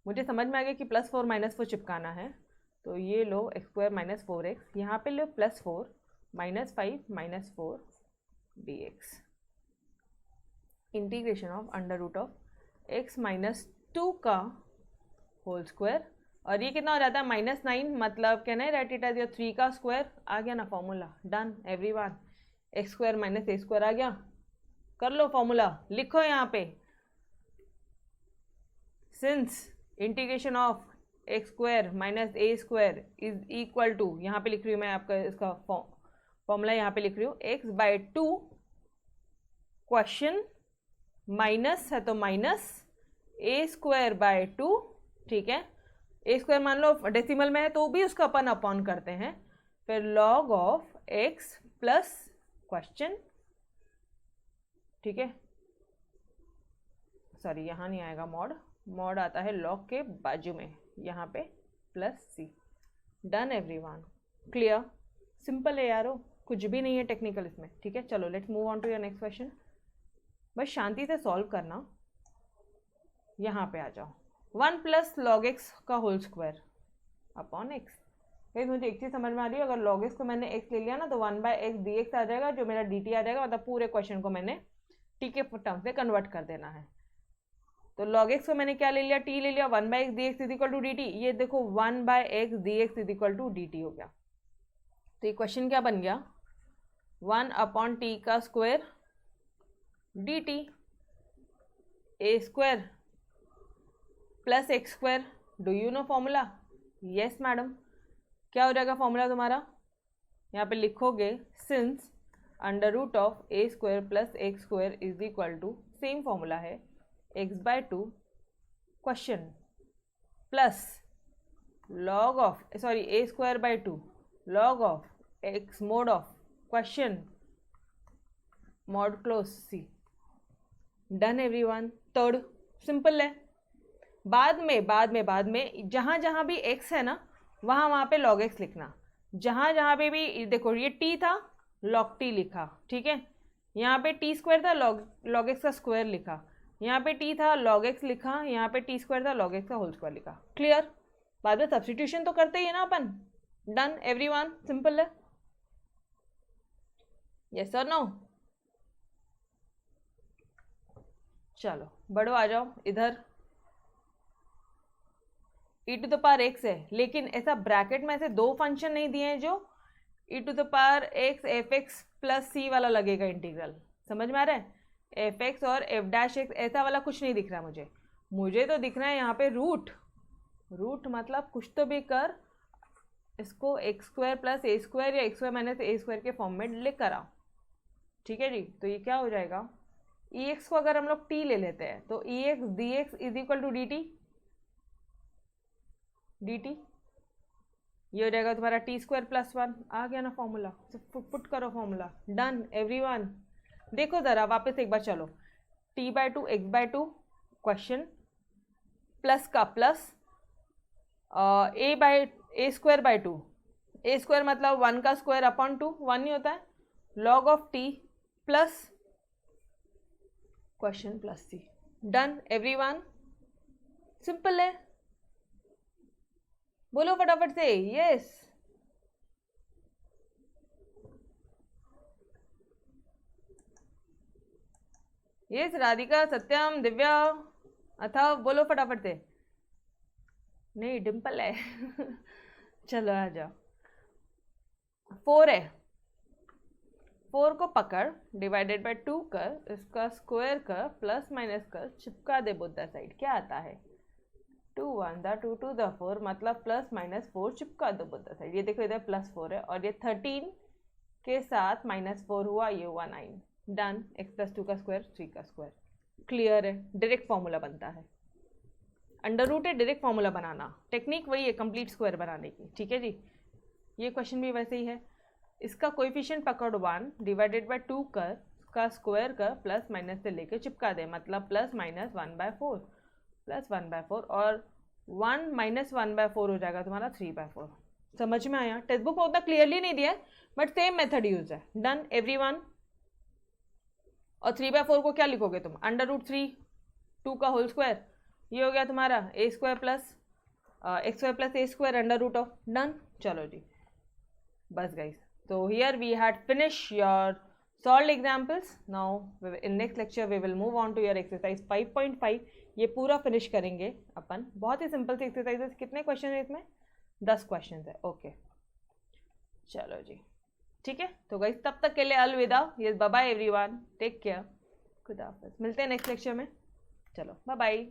मुझे समझ में आ गया कि +4 -4 चिपकाना है, तो ये लो x² - 4x, यहाँ पे लो +4 -5 -4 dx, इंटीग्रेशन ऑफ √x -2 का होल स्क्वायर, और ये कितना हो जाता है -9, मतलब कहना है राइट इट एज 3 का स्क्वायर, आ गया ना formula. Done everyone, x² - a² आ गया, कर लो फॉर्मूला, लिखो यहाँ पे, since integration of x² - a² is equal to, यहाँ पे लिख रही हूँ मैं आपका इसका फॉर्मूला, यहाँ पे लिख रही हूँ x/2, क्वेश्चन माइनस है तो माइनस a²/2, ठीक है, a² मान लो डेसिमल में है तो भी उसका अपन अपॉन करते हैं, फिर log of x plus question, ठीक है, सॉरी यहाँ नहीं आएगा मॉड, मॉड आता है log के बाजू में, यहाँ पे +c। Done everyone, clear? Simple है यारो, कुछ भी नहीं है टेक्निकल इसमें। ठीक है, चलो let's move on to your next question, बस शांति से सॉल्व करना। यहाँ पे आ जाओ, 1 + log x का होल स्क्वायर अपॉन x। मुझे एक चीज़ समझ में आ रही है, अगर log x को मैंने x ले लिया ना तो 1/x dx आ जाएगा, जो मेरा dt आ जाएगा, मतलब पूरे क्वेश्चन को मैंने t के टर्म से कन्वर्ट कर देना है। तो log x को मैंने क्या ले लिया, t ले लिया, 1/x dx is equal to dt, ये देखो 1/x dx is equal to dt हो गया। तो ये क्वेश्चन क्या बन गया, 1/t का square dt a² plus x², do you know formula? Yes madam, क्या हो जाएगा फॉर्मूला तुम्हारा, यहाँ पे लिखोगे since √a² plus x² is equal to, same formula है, x/2 question plus log of, sorry a²/2 log of x mod of question mod close c। Done everyone, third simple है। बाद में जहाँ भी x है ना, वहाँ पे log x लिखना, जहाँ पे भी देखो ये t था log t लिखा, ठीक है, यहाँ पे t² था log x का स्क्वायर लिखा, यहाँ पे t था log x लिखा, यहाँ पे t² था log x का होल स्क्वायर लिखा। क्लियर? बाद में सब्स्टिट्यूशन तो करते ही है ना अपन। डन एवरीवन, सिंपल है, यस और नो? चलो बढ़ो, आ जाओ इधर, e⁻x है, लेकिन ऐसा ब्रैकेट में ऐसे दो फंक्शन नहीं दिए हैं जो e⁻x f(x + c) वाला लगेगा इंटीग्रल, समझ में आ रहा है? f(x) और f'(x) ऐसा वाला कुछ नहीं दिख रहा मुझे तो दिख रहा है यहाँ पे रूट मतलब कुछ तो भी कर, इसको x² + a² या x² - a² के फॉर्म में लिख कर आओ। ठीक है जी। तो ये क्या हो जाएगा, EX को अगर हम लोग t ले लेते हैं तो EX dx is equal to dt, ये हो जाएगा तुम्हारा t² + 1। आ गया ना फॉर्मूला, पुट करो फॉर्मूला, डन एवरीवन। देखो जरा वापस एक बार चलो, t/2 x/2 क्वेश्चन प्लस का प्लस a²/2, a² मतलब 1 का स्क्वायर अपॉन 2, 1 ही होता है, log of t plus question plus c। Done everyone, simple है, बोलो फटाफट से यस। यस राधिका, सत्यम, दिव्या, अथवा बोलो फटाफट से। नहीं डिम्पल है चलो आ जाओ। 4 है, 4 को पकड़, डिवाइडेड बाय 2 कर, इसका स्क्वायर कर, प्लस माइनस कर, चिपका दे बोथ द साइड, क्या आता है 2 1 द 2 2 द 4, मतलब प्लस माइनस 4 चिपका दो बोथ द साइड। ये देखो इधर +4 है और ये 13 के साथ -4 हुआ, ये हुआ 9। डन, x + 2 का स्क्वायर 3 का स्क्वायर, क्लियर है, डायरेक्ट फॉर्मूला बनता है। अंडर रूट है, डायरेक्ट फॉर्मूला बनाना, टेक्निक वही है कंप्लीट स्क्वायर बनाने की, ठीक है जी। ये क्वेश्चन भी वैसे ही है, इसका कोएफिशिएंट पकड़ 1, डिवाइडेड बाय 2 कर, उसका स्क्वायर कर, प्लस माइनस से लेके चिपका दे, मतलब प्लस माइनस 1/4 प्लस 1/4, और 1 - 1/4 हो जाएगा तुम्हारा 3/4। समझ में आया? टेक्स्ट बुक में उतना क्लियरली नहीं दिया है बट सेम मेथड यूज है। Done everyone. और 3/4 को क्या लिखोगे तुम, √3 2 का होल स्क्वायर, ये हो गया तुम्हारा a² + x² + a² √of. Done, चलो जी बस गाइस। तो here we had finish your solved examples. Now in next lecture we will move on to your exercise 5.5। ये पूरा फिनिश करेंगे अपन, बहुत ही सिंपल सी एक्सरसाइज है। कितने क्वेश्चन है इसमें, 10 क्वेश्चन है। ओके चलो जी ठीक है। तो गाइस तब तक के लिए अलविदा, yes bye bye everyone, take care, खुदा हाफिज़, मिलते हैं नेक्स्ट लेक्चर में, चलो बाय बाय।